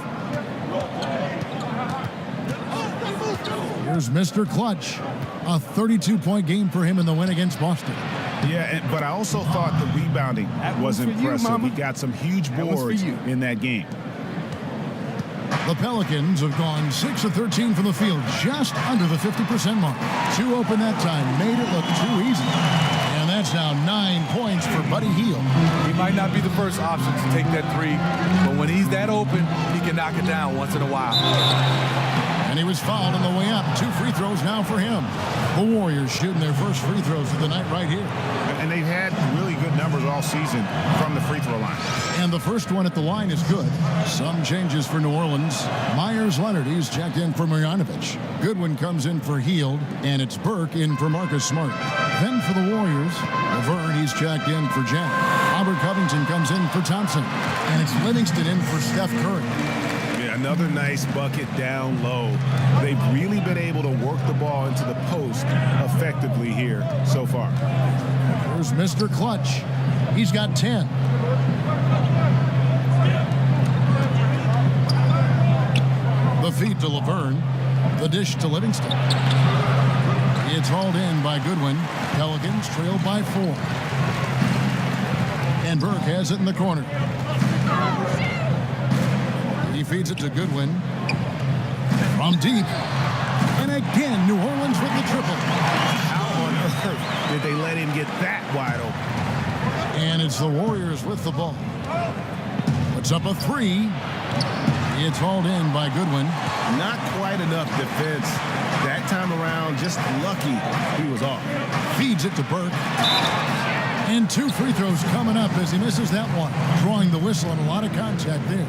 Here's Mr. Clutch. A 32-point game for him in the win against Boston. Yeah, but I also thought the rebounding was impressive. He got some huge boards in that game. The Pelicans have gone 6 of 13 from the field, just under the 50% mark. 2 open that time, made it look too easy. And that's now 9 points for Buddy Hield. He might not be the first option to take that three, but when he's that open, he can knock it down once in a while. And he was fouled on the way up. 2 free throws now for him. The Warriors shooting their first free throws of the night right here. And they've had really good numbers all season from the free throw line. And the first one at the line is good. Some changes for New Orleans. Myers-Leonard, he's checked in for Marjanovic. Goodwin comes in for Hield, and it's Burke in for Marcus Smart. Then for the Warriors, Laverne, he's checked in for Jack. Albert Covington comes in for Thompson. And it's Livingston in for Steph Curry. Another nice bucket down low. They've really been able to work the ball into the post effectively here so far. Here's Mr. Clutch. He's got 10. The feed to Laverne. The dish to Livingston. It's hauled in by Goodwin. Pelicans trailed by 4. And Burke has it in the corner. He feeds it to Goodwin. From deep. And again, New Orleans with the triple. How on earth did they let him get that wide open? And it's the Warriors with the ball. Puts up a 3. It's hauled in by Goodwin. Not quite enough defense that time around. Just lucky he was off. Feeds it to Burke. And 2 free throws coming up as he misses that one. Drawing the whistle and a lot of contact there.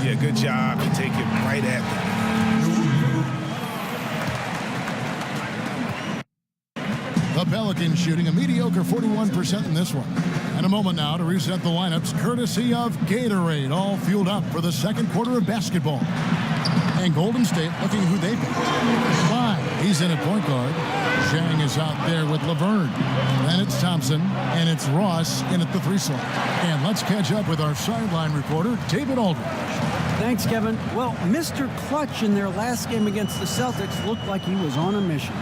Yeah, good job to take it right at them. The Pelicans shooting a mediocre 41% in this one. And a moment now to reset the lineups courtesy of Gatorade, all fueled up for the second quarter of basketball. And Golden State looking who they picked. 5. He's in at point guard. Zhang is out there with Laverne. Then it's Thompson, and it's Ross in at the 3 slot. And let's catch up with our sideline reporter, David Aldridge. Thanks, Kevin. Well, Mr. Clutch in their last game against the Celtics looked like he was on a mission.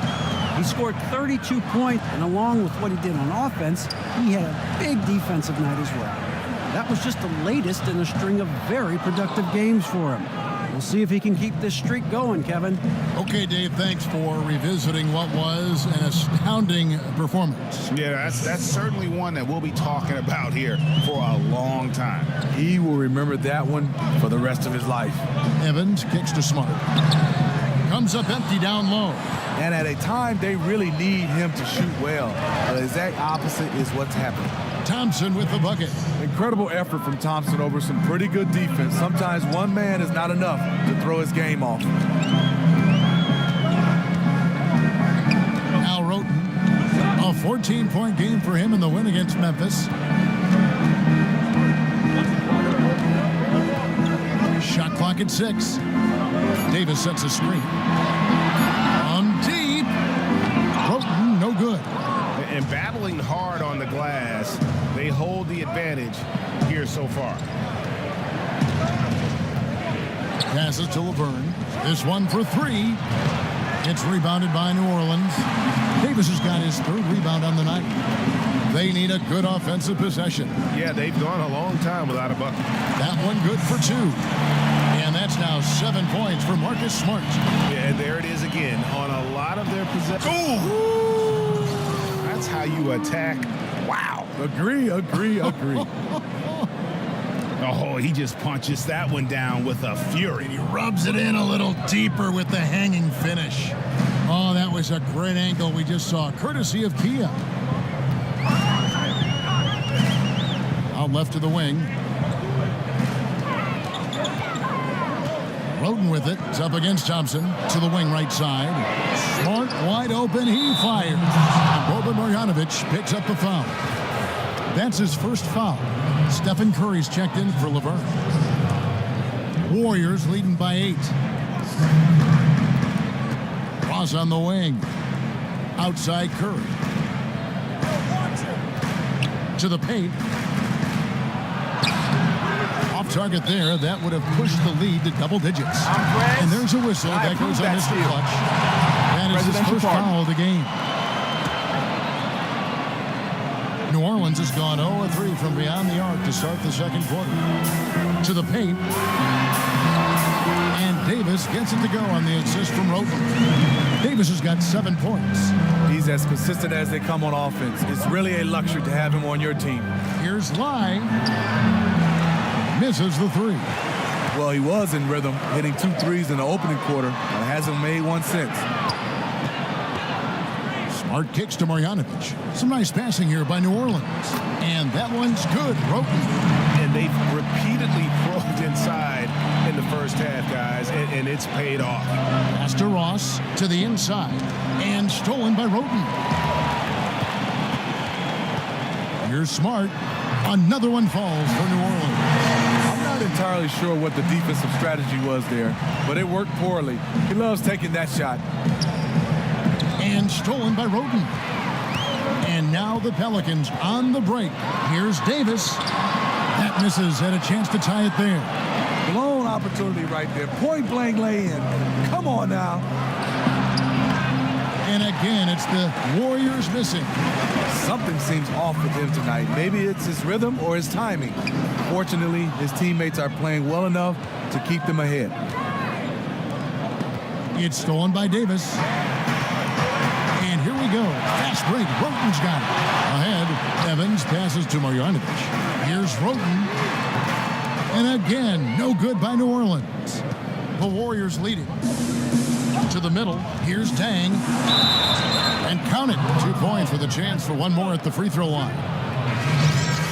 He scored 32 points, and along with what he did on offense, he had a big defensive night as well. That was just the latest in a string of very productive games for him. We'll see if he can keep this streak going, Kevin. Okay, Dave, thanks for revisiting what was an astounding performance. Yeah, that's certainly one that we'll be talking about here for a long time. He will remember that one for the rest of his life. Evans kicks to Smart. Comes up empty down low. And at a time, they really need him to shoot well. The exact opposite is what's happening. Thompson with the bucket. Incredible effort from Thompson over some pretty good defense. Sometimes one man is not enough to throw his game off. Al Roten, a 14-point game for him in the win against Memphis. Shot clock at 6. Davis sets a screen. On deep. Roten, no good. And battling hard on the glass, they hold the advantage here so far. Passes to Laverne. This one for 3. It's rebounded by New Orleans. Davis has got his 3rd rebound on the night. They need a good offensive possession. Yeah, they've gone a long time without a bucket. That one good for 2. And that's now 7 points for Marcus Smart. Yeah, and there it is again on a lot of their possessions. That's how you attack. Wow. Agree. Oh, he just punches that one down with a fury. He rubs it in a little deeper with the hanging finish. Oh, that was a great angle we just saw, courtesy of Kia. Out left to the wing. Roten with it. It's up against Thompson. To the wing right side. Smart wide open. He fires. And Boban Marjanovic picks up the foul. That's his first foul. Stephen Curry's checked in for Laverne. Warriors leading by 8. Ross on the wing. Outside Curry. To the paint. Off target there. That would have pushed the lead to double digits. And there's a whistle that goes on Mr. Clutch. That is his first foul of the game. New Orleans has gone 0-3 from beyond the arc to start the second quarter. To the paint. And Davis gets it to go on the assist from Roten. Davis has got 7 points. He's as consistent as they come on offense. It's really a luxury to have him on your team. Here's Lai. Misses the three. Well, he was in rhythm, hitting 2 threes in the opening quarter, but hasn't made one since. Smart kicks to Marjanovic. Some nice passing here by New Orleans. And that one's good. Roten. And they've repeatedly probed inside in the first half, guys, and it's paid off. Pass to Ross to the inside. And stolen by Roten. Here's Smart. Another one falls for New Orleans. I'm not entirely sure what the defensive strategy was there, but it worked poorly. He loves taking that shot. And stolen by Roten. And now the Pelicans on the break. Here's Davis. That misses. Had a chance to tie it there. Blown opportunity right there. Point blank lay in. Come on now. And again, it's the Warriors missing. Something seems off with him tonight. Maybe it's his rhythm or his timing. Fortunately, his teammates are playing well enough to keep them ahead. It's stolen by Davis. And here we go. Fast break. Roten's got it. Ahead, Evans passes to Marjanovic. Here's Roten. And again, no good by New Orleans. The Warriors leading. To the middle. Here's Dang. And count it. 2 points with a chance for one more at the free throw line.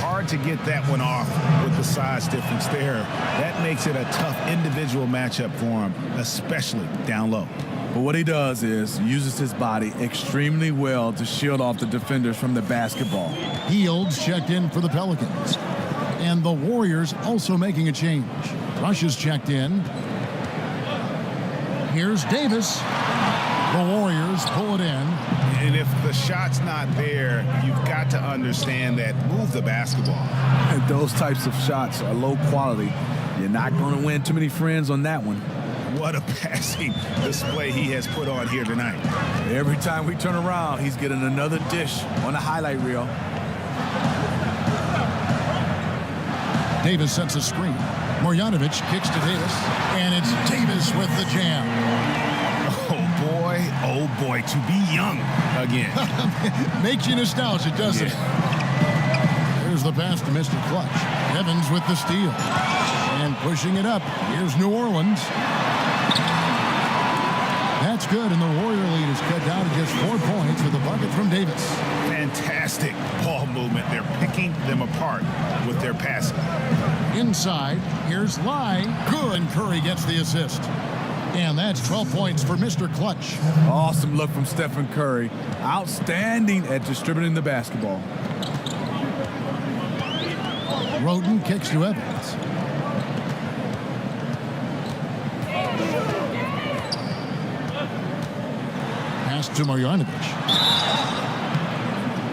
Hard to get that one off with the size difference there. That makes it a tough individual matchup for him, especially down low. But what he does is uses his body extremely well to shield off the defenders from the basketball. Fields checked in for the Pelicans. And the Warriors also making a change. Rush is checked in. Here's Davis. The Warriors pull it in. And if the shot's not there, you've got to understand that move the basketball. And those types of shots are low quality. You're not going to win too many friends on that one. What a passing display he has put on here tonight. Every time we turn around, he's getting another dish on the highlight reel. Davis sets a screen. Marjanovic kicks to Davis. And it's Davis with the jam. Oh boy, to be young again. Makes you nostalgic, doesn't it? Here's the pass to Mr. Clutch. Evans with the steal. And pushing it up. Here's New Orleans. That's good, and the Warrior lead is cut down to just 4 points with a bucket from Davis. Fantastic ball movement. They're picking them apart with their passing. Inside, here's Lai. Good, and Curry gets the assist. And that's 12 points for Mr. Clutch. Awesome look from Stephen Curry. Outstanding at distributing the basketball. Roten kicks to Evans. Pass to Marjanovic.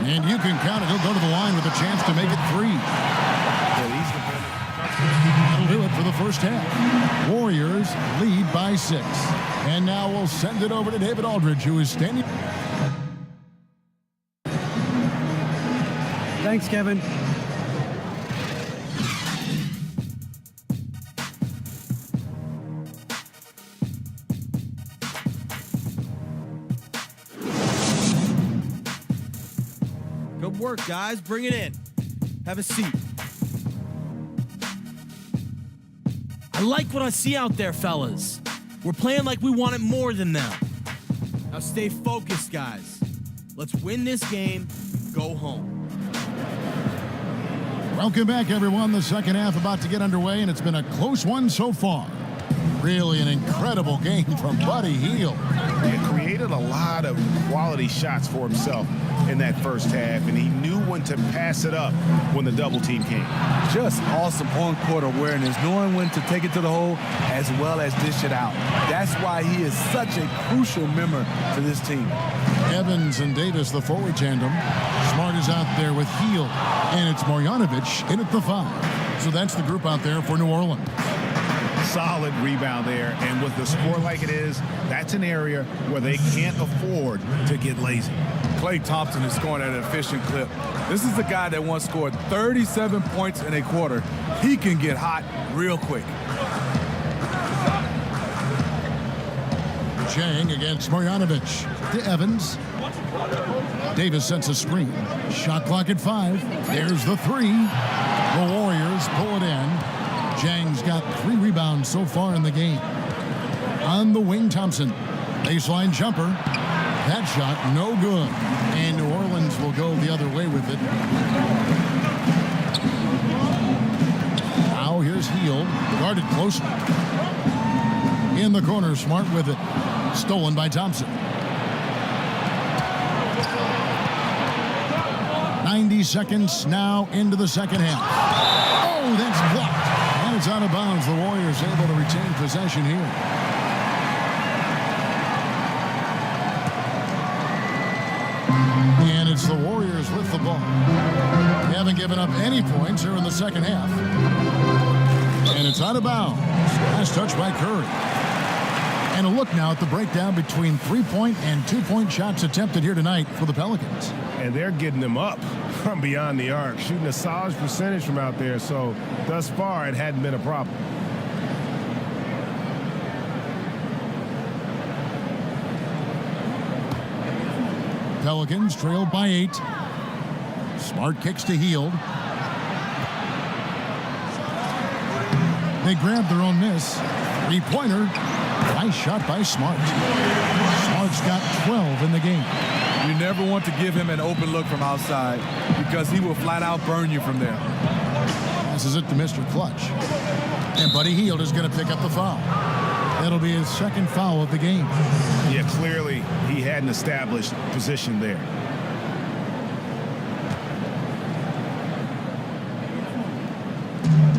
And you can count it. He'll go to the line with a chance to make it 3. That'll do it for the first half. Warriors lead by 6. And now we'll send it over to David Aldridge, who is standing. Thanks, Kevin. Good work, guys. Bring it in. Have a seat. I like what I see out there, fellas. We're playing like we want it more than them. Now stay focused, guys. Let's win this game, go home. Welcome back, everyone. The second half about to get underway, and it's been a close one so far. Really an incredible game from Buddy Hield. He created a lot of quality shots for himself in that first half, and he knew when to pass it up when the double team came. Just awesome on-court awareness, knowing when to take it to the hole as well as dish it out. That's why he is such a crucial member to this team. Evans and Davis, the forward tandem. Smart is out there with Hield, and it's Marjanovic in at the 5. So that's the group out there for New Orleans. Solid rebound there, and with the score like it is, that's an area where they can't afford to get lazy. Klay Thompson is scoring at an efficient clip. This is the guy that once scored 37 points in a quarter. He can get hot real quick. Chang against Marjanovic to Evans. Davis sets a screen. Shot clock at 5. There's the 3. The Warriors pull it in. Chang's got 3 rebounds so far in the game. On the wing, Thompson. Baseline jumper. That shot, no good. And New Orleans will go the other way with it. Now here's Hield. Guarded close. In the corner, Smart with it. Stolen by Thompson. 90 seconds now into the second half. Oh, that's blocked. And it's out of bounds. The Warriors able to retain possession here. And it's the Warriors with the ball. They haven't given up any points here in the second half. And it's out of bounds. Last touch by Curry. And a look now at the breakdown between 3-point and 2-point shots attempted here tonight for the Pelicans. And they're getting them up from beyond the arc, shooting a solid percentage from out there. So thus far, it hadn't been a problem. Pelicans trailed by 8. Smart kicks to Hield. They grabbed their own miss. 3-pointer. Nice shot by Smart. Smart's got 12 in the game. You never want to give him an open look from outside because he will flat out burn you from there. Passes it to Mr. Clutch. And Buddy Hield is going to pick up the foul. That'll be his second foul of the game. Yeah, clearly he had an established position there.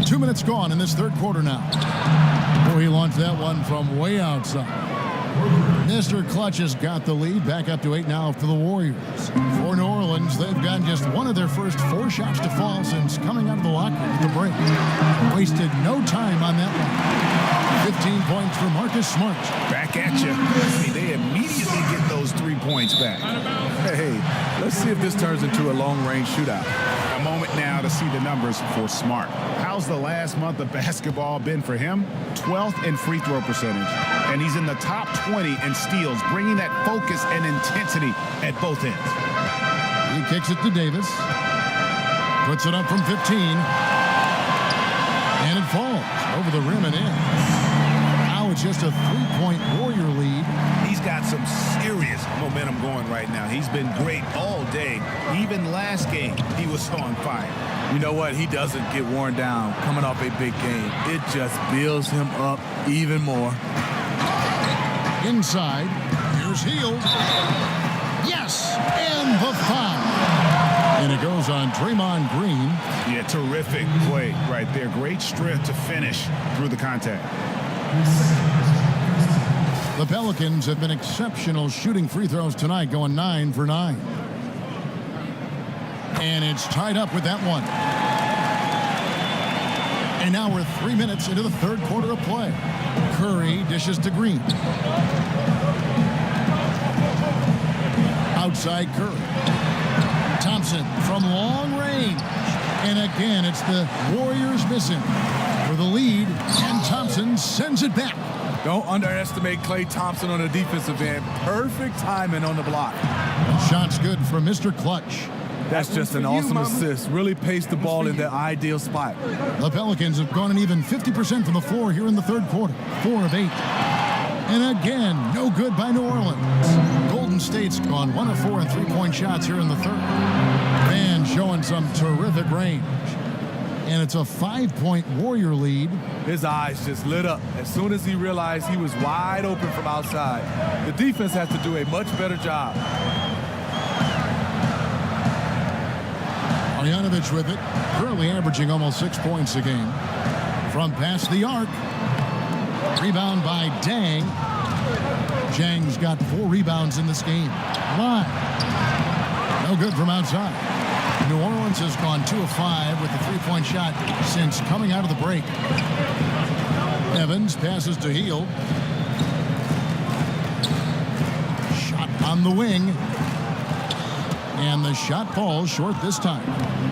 Two minutes gone in this third quarter now. Oh, he launched that one from way outside. Mr. Clutch has got the lead. Back up to 8 now for the Warriors. For New Orleans, they've gotten just one of their first 4 shots to fall since coming out of the locker room at the break. Wasted no time on that one. 15 points for Marcus Smart. Back at you. I mean, they immediately get those 3 points back. Hey, let's see if this turns into a long-range shootout. A moment now to see the numbers for Smart. How's the last month of basketball been for him? 12th in free throw percentage. And he's in the top 20 in steals, bringing that focus and intensity at both ends. He kicks it to Davis. Puts it up from 15. And it falls over the rim and in. Now it's just a 3-point Warrior lead. He's got some serious momentum going right now. He's been great all day. Even last game, he was on fire. You know what? He doesn't get worn down coming off a big game. It just builds him up even more. Inside, here's Hield. Yes, and the foul. And it goes on Draymond Green. Yeah, terrific play right there. Great strength to finish through the contact. The Pelicans have been exceptional shooting free throws tonight, going 9 for 9. And it's tied up with that one. And now we're 3 minutes into the third quarter of play. Curry dishes to Green. Outside Curry. Thompson from long range. And again, it's the Warriors missing for the lead. And Thompson sends it back. Don't underestimate Klay Thompson on the defensive end. Perfect timing on the block. Shot's good for Mr. Clutch. That's just an awesome assist. Really paced the ball in the ideal spot. The Pelicans have gone an even 50% from the floor here in the third quarter. 4 of 8. And again, no good by New Orleans. Golden State's gone 1 of 4 in 3-point shots here in the third. Van showing some terrific range. And it's a 5-point Warrior lead. His eyes just lit up as soon as he realized he was wide open from outside. The defense has to do a much better job. Marjanovic with it, currently averaging almost 6 points a game. From past the arc. Rebound by Dang. Jang's got 4 rebounds in this game. Live. No good from outside. New Orleans has gone 2 of 5 with the 3-point shot since coming out of the break. Evans passes to Hield. Shot on the wing. And the shot falls short this time.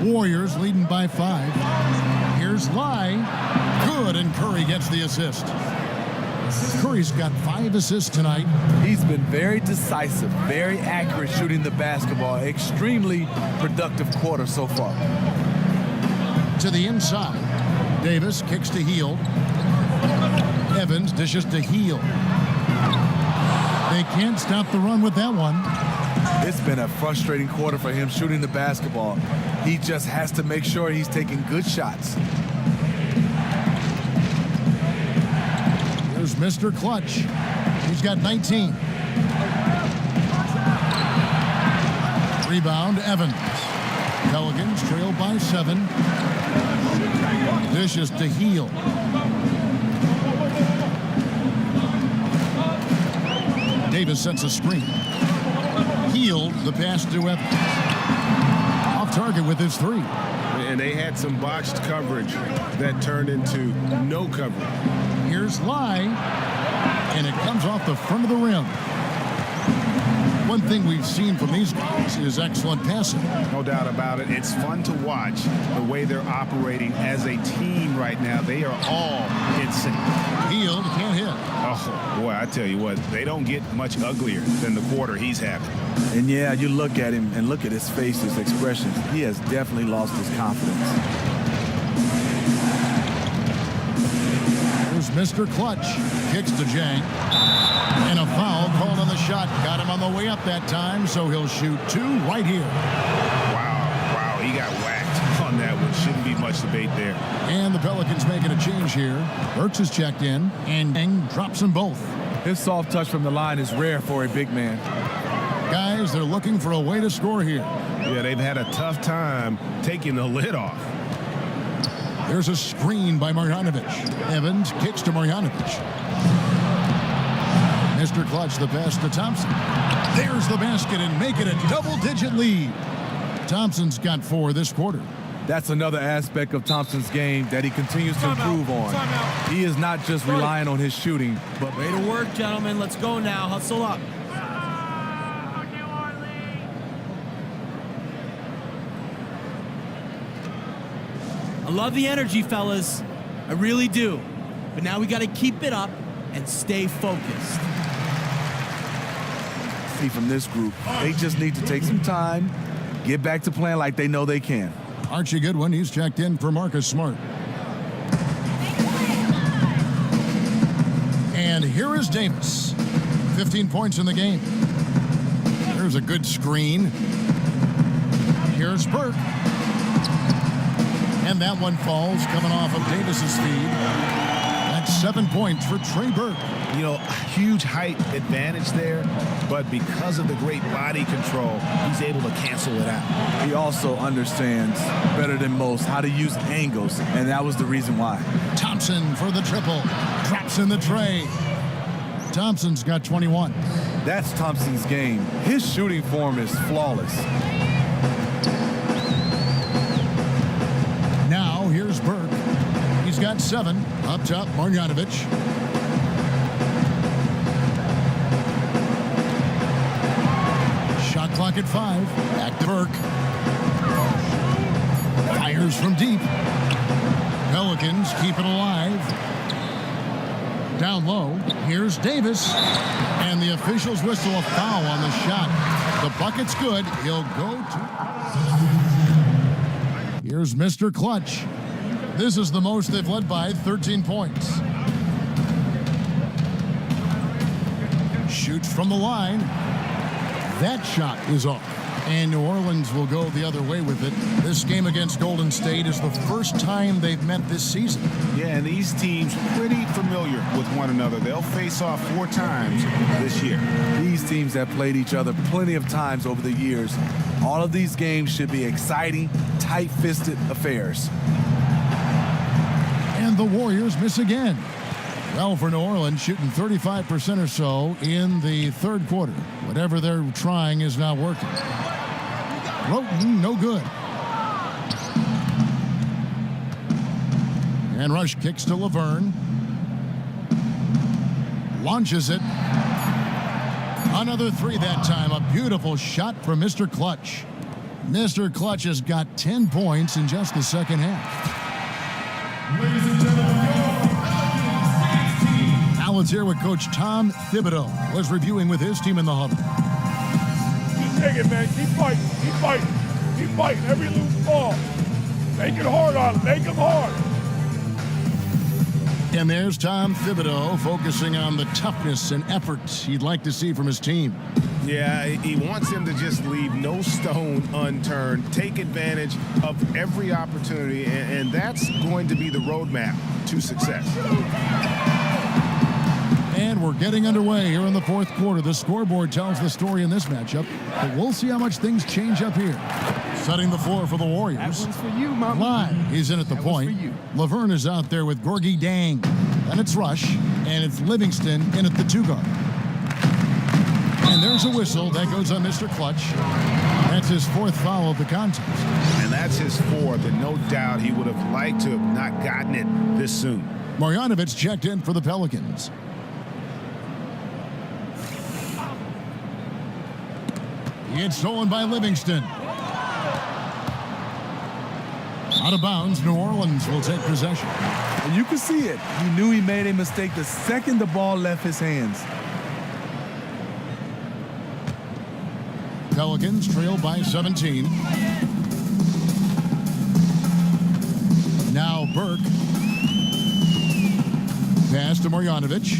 Warriors leading by 5. Here's Lai. Good, and Curry gets the assist. Curry's got 5 assists tonight. He's been very decisive, very accurate shooting the basketball. Extremely productive quarter so far. To the inside. Davis kicks to Hield. Evans dishes to Hield. They can't stop the run with that one. It's been a frustrating quarter for him shooting the basketball. He just has to make sure he's taking good shots. Here's Mr. Clutch. He's got 19. Rebound, Evans. Pelicans trail by 7. Dishes to Hield. Davis sets a screen. Hield, the pass to Evans. Off target with his 3. And they had some botched coverage that turned into no coverage. Here's Lai, and it comes off the front of the rim. One thing we've seen from these guys is excellent passing. No doubt about it. It's fun to watch the way they're operating as a team right now. They are all in sync. Hield can't hit. Oh, boy, I tell you what, they don't get much uglier than the quarter he's having. And yeah, you look at him and look at his face, his expressions. He has definitely lost his confidence. Here's Mr. Clutch. Kicks to Jang. And a foul called on the shot. Got him on the way up that time, so he'll shoot 2 right here. Wow, he got whacked on that one. Shouldn't be much debate there. And the Pelicans making a change here. Burks is checked in, and Jang drops them both. His soft touch from the line is rare for a big man. Guys, they're looking for a way to score here. Yeah, they've had a tough time taking the lid off. There's a screen by Marjanovic. Evans kicks to Marjanovic. Mr. Clutch, the pass to Thompson. There's the basket and make it a double-digit lead. Thompson's got 4 this quarter. That's another aspect of Thompson's game that he continues to improve on. He is not just relying on his shooting, but Way to work, gentlemen. Let's go now. Hustle up. I love the energy, fellas. I really do. But now we got to keep it up and stay focused. see from this group, they just need to take some time, get back to playing like they know they can. Archie Goodwin, he's checked in for Marcus Smart. And here is Davis. 15 points in the game. There's a good screen. Here's Burke. And that one falls coming off of Davis's feed. That's 7 points for Trey Burke. You know, huge height advantage there, but because of the great body control, he's able to cancel it out. He also understands better than most how to use angles, and that was the reason why. Thompson for the triple. Drops in the tray. Thompson's got 21. That's Thompson's game. His shooting form is flawless. Now here's Burke. He's got 7. Up top, Marjanovic. Shot clock at 5. Back to Burke. Fires from deep. Pelicans keep it alive. Down low, here's Davis. And the officials whistle a foul on the shot. The bucket's good. He'll go to... Here's Mr. Clutch. This is the most they've led by, 13 points. Shoots from the line. That shot is off. And New Orleans will go the other way with it. This game against Golden State is the first time they've met this season. Yeah, and these teams pretty familiar with one another. They'll face off 4 times this year. These teams have played each other plenty of times over the years. All of these games should be exciting, tight-fisted affairs. And the Warriors miss again. Well, for New Orleans, shooting 35% or so in the third quarter. Whatever they're trying is not working. Roten, no good. And Rush kicks to Laverne. Launches it. Another 3 that time. A beautiful shot from Mr. Clutch. Mr. Clutch has got 10 points in just the second half. Ladies and gentlemen, Now let's hear what Coach Tom Thibodeau was reviewing with his team in the huddle. Keep digging, man. Keep fighting. Keep fighting. Keep fighting every loose ball. Make it hard on him. Make him hard. And there's Tom Thibodeau focusing on the toughness and effort he'd like to see from his team. Yeah, he wants them to just leave no stone unturned, take advantage of every opportunity, and that's going to be the roadmap to success. And we're getting underway here in the fourth quarter. The scoreboard tells the story in this matchup, but we'll see how much things change up here. Setting the floor for the Warriors. That one's for you, Mama. Lai, he's in at the point. Laverne is out there with Gorgie Dang. And it's Rush, and it's Livingston in at the 2 guard. And there's a whistle that goes on Mr. Clutch. That's his 4th foul of the contest. And that's his 4th, and no doubt he would have liked to have not gotten it this soon. Marjanovic checked in for the Pelicans. It's stolen by Livingston. Out of bounds, New Orleans will take possession. And you can see it. He knew he made a mistake the second the ball left his hands. Pelicans trail by 17. Now Burke. Pass to Marjanovic.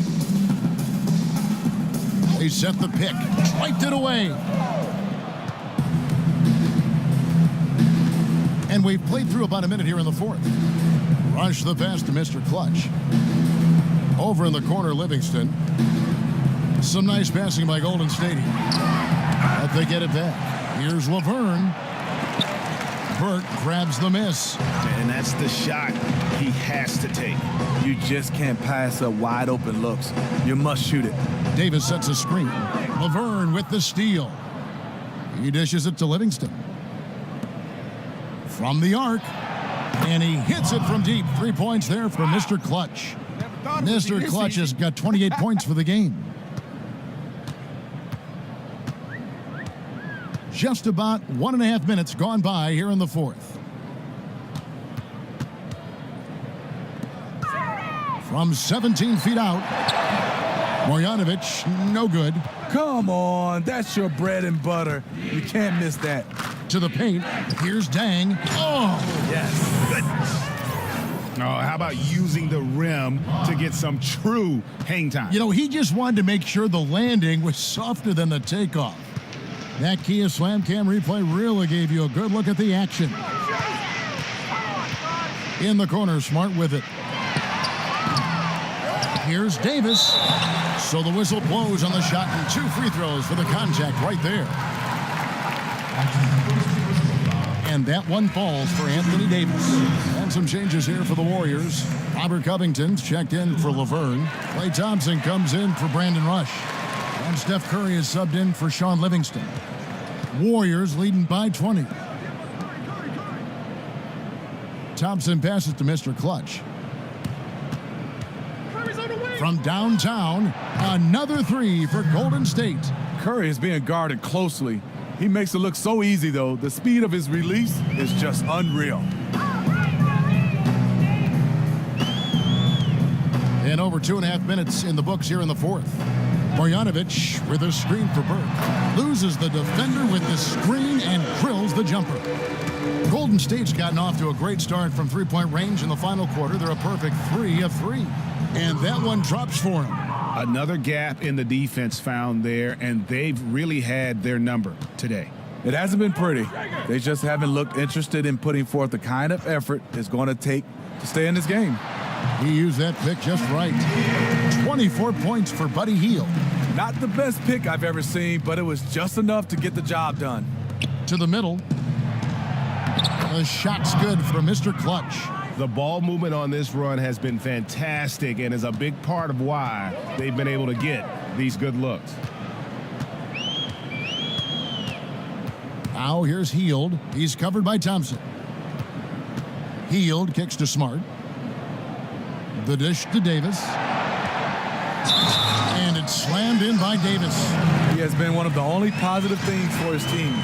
They set the pick. Swiped it away. And we've played through about a minute here in the fourth. Rush the pass to Mr. Clutch. Over in the corner, Livingston. Some nice passing by Golden State here. But they get it back. Here's Laverne. Burke grabs the miss. And that's the shot he has to take. You just can't pass up wide open looks. You must shoot it. Davis sets a screen. Laverne with the steal. He dishes it to Livingston. From the arc. And he hits it from deep. 3 points there for Mr. Clutch. Mr. Clutch has got 28 points for the game. Just about 1.5 minutes gone by here in the fourth. From 17 feet out. Marjanovic, no good. Come on, that's your bread and butter. You can't miss that. To the paint, here's Dang. Oh! Yes, goodness. Oh, how about using the rim to get some true hang time? You know, he just wanted to make sure the landing was softer than the takeoff. That Kia Slam Cam replay really gave you a good look at the action. In the corner, Smart with it. Here's Davis. So the whistle blows on the shot and 2 free throws for the contact right there. And that one falls for Anthony Davis. And some changes here for the Warriors. Robert Covington's checked in for Laverne. Klay Thompson comes in for Brandon Rush. And Steph Curry is subbed in for Sean Livingston. Warriors leading by 20. Thompson passes to Mr. Clutch. From downtown, another 3 for Golden State. Curry is being guarded closely. He makes it look so easy, though. The speed of his release is just unreal. And over 2.5 minutes in the books here in the fourth. Marjanovic with a screen for Burke. Loses the defender with the screen and drills the jumper. Golden State's gotten off to a great start from three-point range in the final quarter. They're a perfect 3 of 3. And that one drops for him. Another gap in the defense found there, and they've really had their number today. It hasn't been pretty. They just haven't looked interested in putting forth the kind of effort it's going to take to stay in this game. He used that pick just right. 24 points for Buddy Hield. Not the best pick I've ever seen, but it was just enough to get the job done. To the middle. The shot's good for Mr. Clutch. The ball movement on this run has been fantastic and is a big part of why they've been able to get these good looks. Now here's Hield. He's covered by Thompson. Hield kicks to Smart. The dish to Davis. And it's slammed in by Davis. He has been one of the only positive things for his team.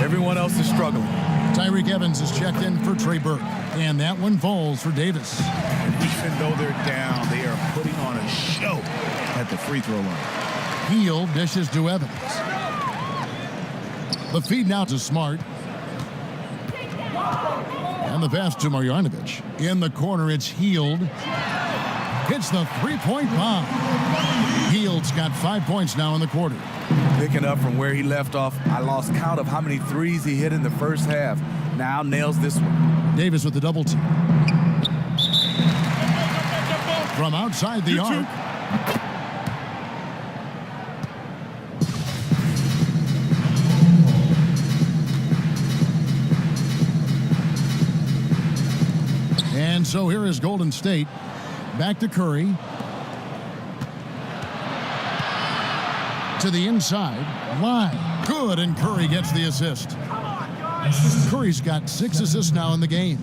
Everyone else is struggling. Tyreek Evans is checked in for Trey Burke. And that one falls for Davis. And even though they're down, they are putting on a show at the free throw line. Hield dishes to Evans. The feed now to Smart. And the pass to Marjanovic. In the corner, it's Hield. Hits the three-point bomb. Hield's got 5 points now in the quarter. Picking up from where he left off, I lost count of how many threes he hit in the first half. Now nails this one. Davis with the double team. From outside the arc. And so here is Golden State. Back to Curry. To the inside. Line. Good, and Curry gets the assist. Curry's got 6 assists now in the game.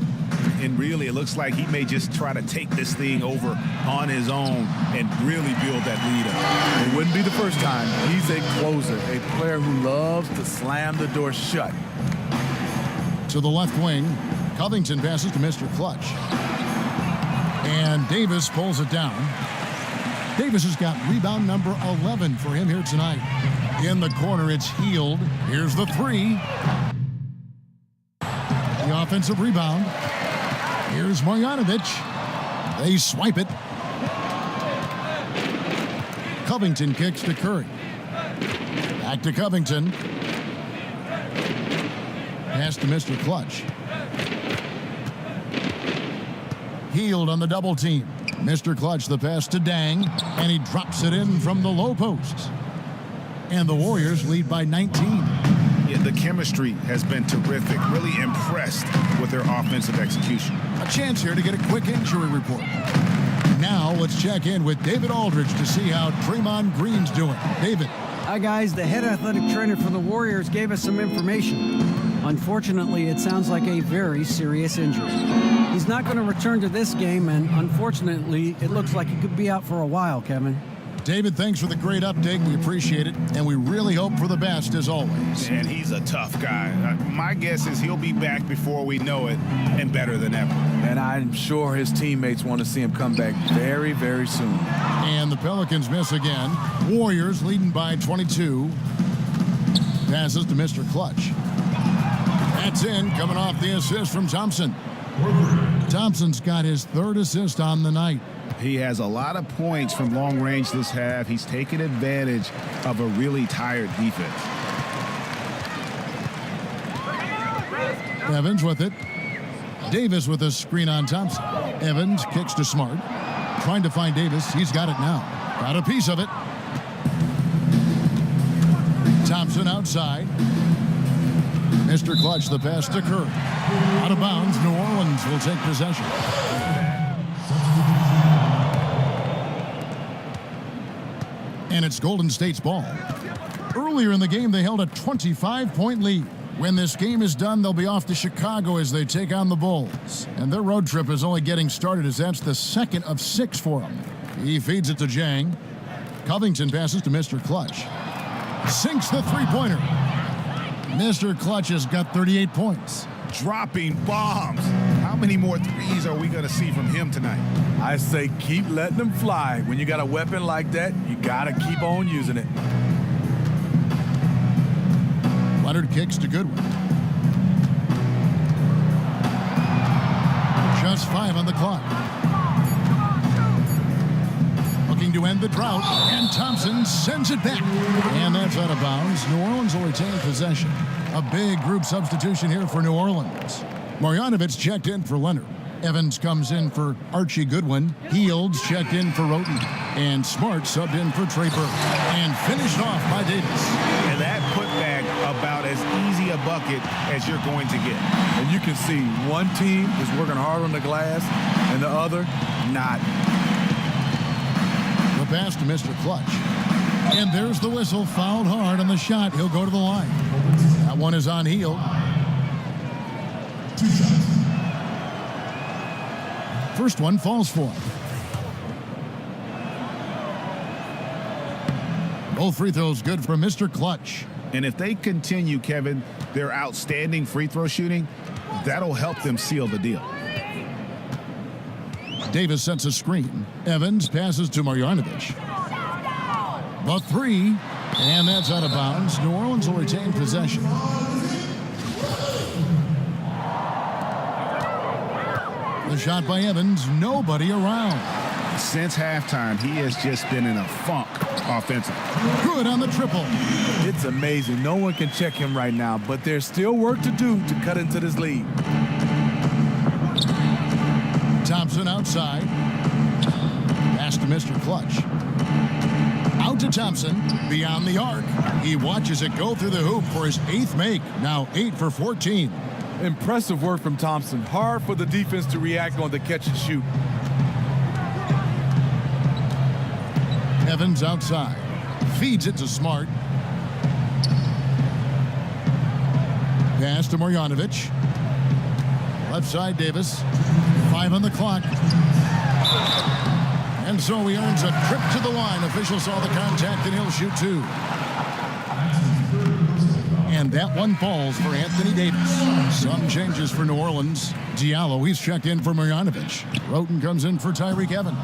And really, it looks like he may just try to take this thing over on his own and really build that lead up. It wouldn't be the first time. He's a closer, a player who loves to slam the door shut. To the left wing, Covington passes to Mr. Clutch. And Davis pulls it down. Davis has got rebound number 11 for him here tonight. In the corner, it's Hield. Here's the three. The offensive rebound. Here's Marjanovic. They swipe it. Covington kicks to Curry. Back to Covington. Pass to Mr. Clutch. Hield on the double team. Mr. Clutch, the pass to Dang, and he drops it in from the low post. And the Warriors lead by 19. Yeah, the chemistry has been terrific. Really impressed with their offensive execution. A chance here to get a quick injury report. Now let's check in with David Aldridge to see how Draymond Green's doing. David. Hi, guys. The head athletic trainer for the Warriors gave us some information. Unfortunately, it sounds like a very serious injury. He's not going to return to this game, and unfortunately, it looks like he could be out for a while, Kevin. David, thanks for the great update. We appreciate it, and we really hope for the best as always. And he's a tough guy. My guess is he'll be back before we know it, and better than ever. And I'm sure his teammates want to see him come back very, very soon. And the Pelicans miss again. Warriors leading by 22. Passes to Mr. Clutch. That's in, coming off the assist from Thompson. Thompson's got his 3rd assist on the night. He has a lot of points from long range this half. He's taken advantage of a really tired defense. Evans with it. Davis with a screen on Thompson. Evans kicks to Smart. Trying to find Davis. He's got it now. Got a piece of it. Thompson outside. Mr. Clutch, the pass to Curry. Out of bounds, New Orleans will take possession. And it's Golden State's ball. Earlier in the game, they held a 25-point lead. When this game is done, they'll be off to Chicago as they take on the Bulls. And their road trip is only getting started as that's the 2nd of 6 for them. He feeds it to Jang. Covington passes to Mr. Clutch. Sinks the three-pointer. Mr. Clutch has got 38 points. Dropping bombs. How many more threes are we going to see from him tonight? I say keep letting them fly. When you got a weapon like that, you got to keep on using it. Leonard kicks to Goodwin. Just 5 on the clock. Looking to end the drought, and Thompson sends it back. And that's out of bounds. New Orleans will retain possession. A big group substitution here for New Orleans. Marjanovic checked in for Leonard. Evans comes in for Archie Goodwin. Hield's checked in for Roten. And Smart subbed in for Trey Burke. And finished off by Davis. And that putback about as easy a bucket as you're going to get. And you can see one team is working hard on the glass and the other not. The pass to Mr. Clutch. And there's the whistle. Fouled hard on the shot. He'll go to the line. That one is on Hield. 2 shots. First one falls for him. Both free throws good for Mr. Clutch. And if they continue, Kevin, their outstanding free throw shooting, that'll help them seal the deal. Davis sets a screen. Evans passes to Marjanovic. The three, and that's out of bounds. New Orleans will retain possession. The shot by Evans, nobody around. Since halftime, he has just been in a funk offensively. Good on the triple. It's amazing. No one can check him right now, but there's still work to do to cut into this lead. Thompson outside. Pass to Mr. Clutch. Out to Thompson. Beyond the arc. He watches it go through the hoop for his 8th make. Now 8 for 14. Impressive work from Thompson. Hard for the defense to react on the catch and shoot. Evans outside. Feeds it to Smart. Pass to Marjanovic. Left side, Davis. 5 on the clock. And so he earns a trip to the line. Officials saw the contact, and he'll shoot 2. And that one falls for Anthony Davis. Some changes for New Orleans. Diallo, he's checked in for Marjanovic. Roten comes in for Tyreek Evans.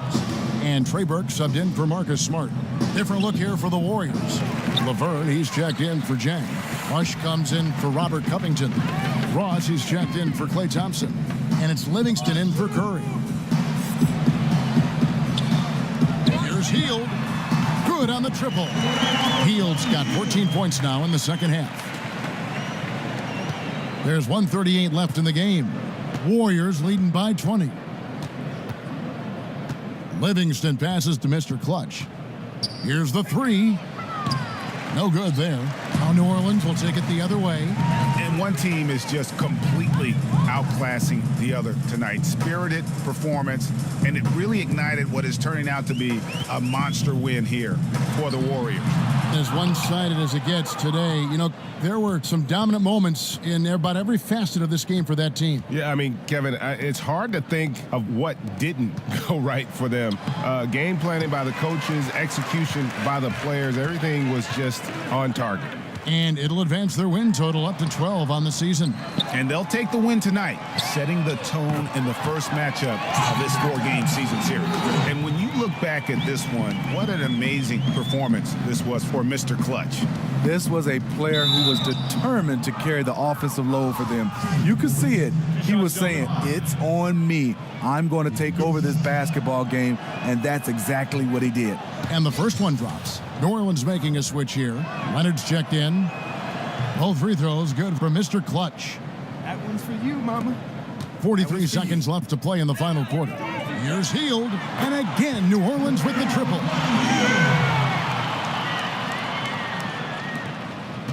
And Trey Burke subbed in for Marcus Smart. Different look here for the Warriors. Laverne, he's checked in for Jang. Rush comes in for Robert Covington. Ross, he's checked in for Klay Thompson. And it's Livingston in for Curry. Here's Hield. Good on the triple. Hield's got 14 points now in the second half. There's 1:38 left in the game. Warriors leading by 20. Livingston passes to Mr. Clutch. Here's the three. No good there. Now New Orleans will take it the other way. And one team is just completely outclassing the other tonight. Spirited performance, and it really ignited what is turning out to be a monster win here for the Warriors. As one-sided as it gets today, you know, there were some dominant moments in about every facet of this game for that team. Yeah, I mean, Kevin, it's hard to think of what didn't go right for them. Game planning by the coaches, execution by the players, everything was just on target. And it'll advance their win total up to 12 on the season. And they'll take the win tonight, setting the tone in the first matchup of this 4-game season series. And when you look back at this one, what an amazing performance this was for Mr. Clutch. This was a player who was determined to carry the offensive load for them. You could see it. He was saying, it's on me. I'm going to take over this basketball game, and that's exactly what he did. And the first one drops. New Orleans making a switch here. Leonard's checked in. Both free throws good for Mr. Clutch. That one's for you, Mama. 43 seconds left to play in the final quarter. Here's Hield, and again New Orleans with the triple.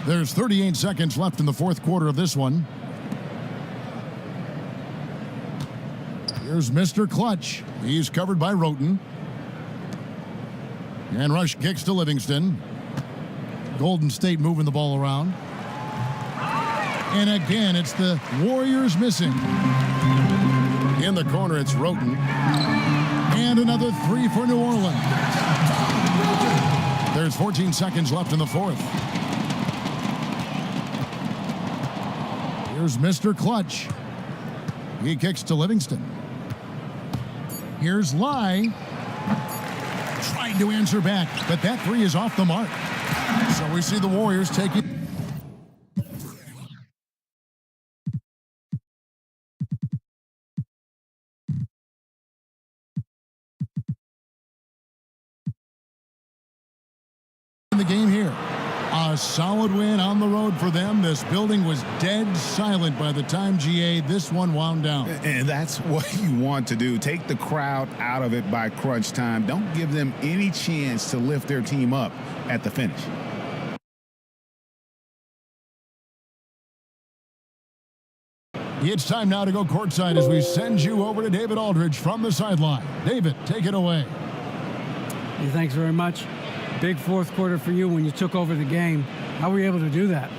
There's 38 seconds left in the fourth quarter of this one. Here's Mr. Clutch. He's covered by Roten. And Rush kicks to Livingston. Golden State moving the ball around. And again, it's the Warriors missing. In the corner, it's Roten. And another three for New Orleans. There's 14 seconds left in the fourth. Here's Mr. Clutch. He kicks to Livingston. Here's Lai. Trying to answer back, but that three is off the mark. So we see the Warriors take it. In the game here. A solid win on the road for them. This building was dead silent by the time, GA, this one wound down. And that's what you want to do. Take the crowd out of it by crunch time. Don't give them any chance to lift their team up at the finish. It's time now to go courtside as we send you over to David Aldridge from the sideline. David, take it away. Thanks very much. Big fourth quarter for you when you took over the game. How were you able to do that?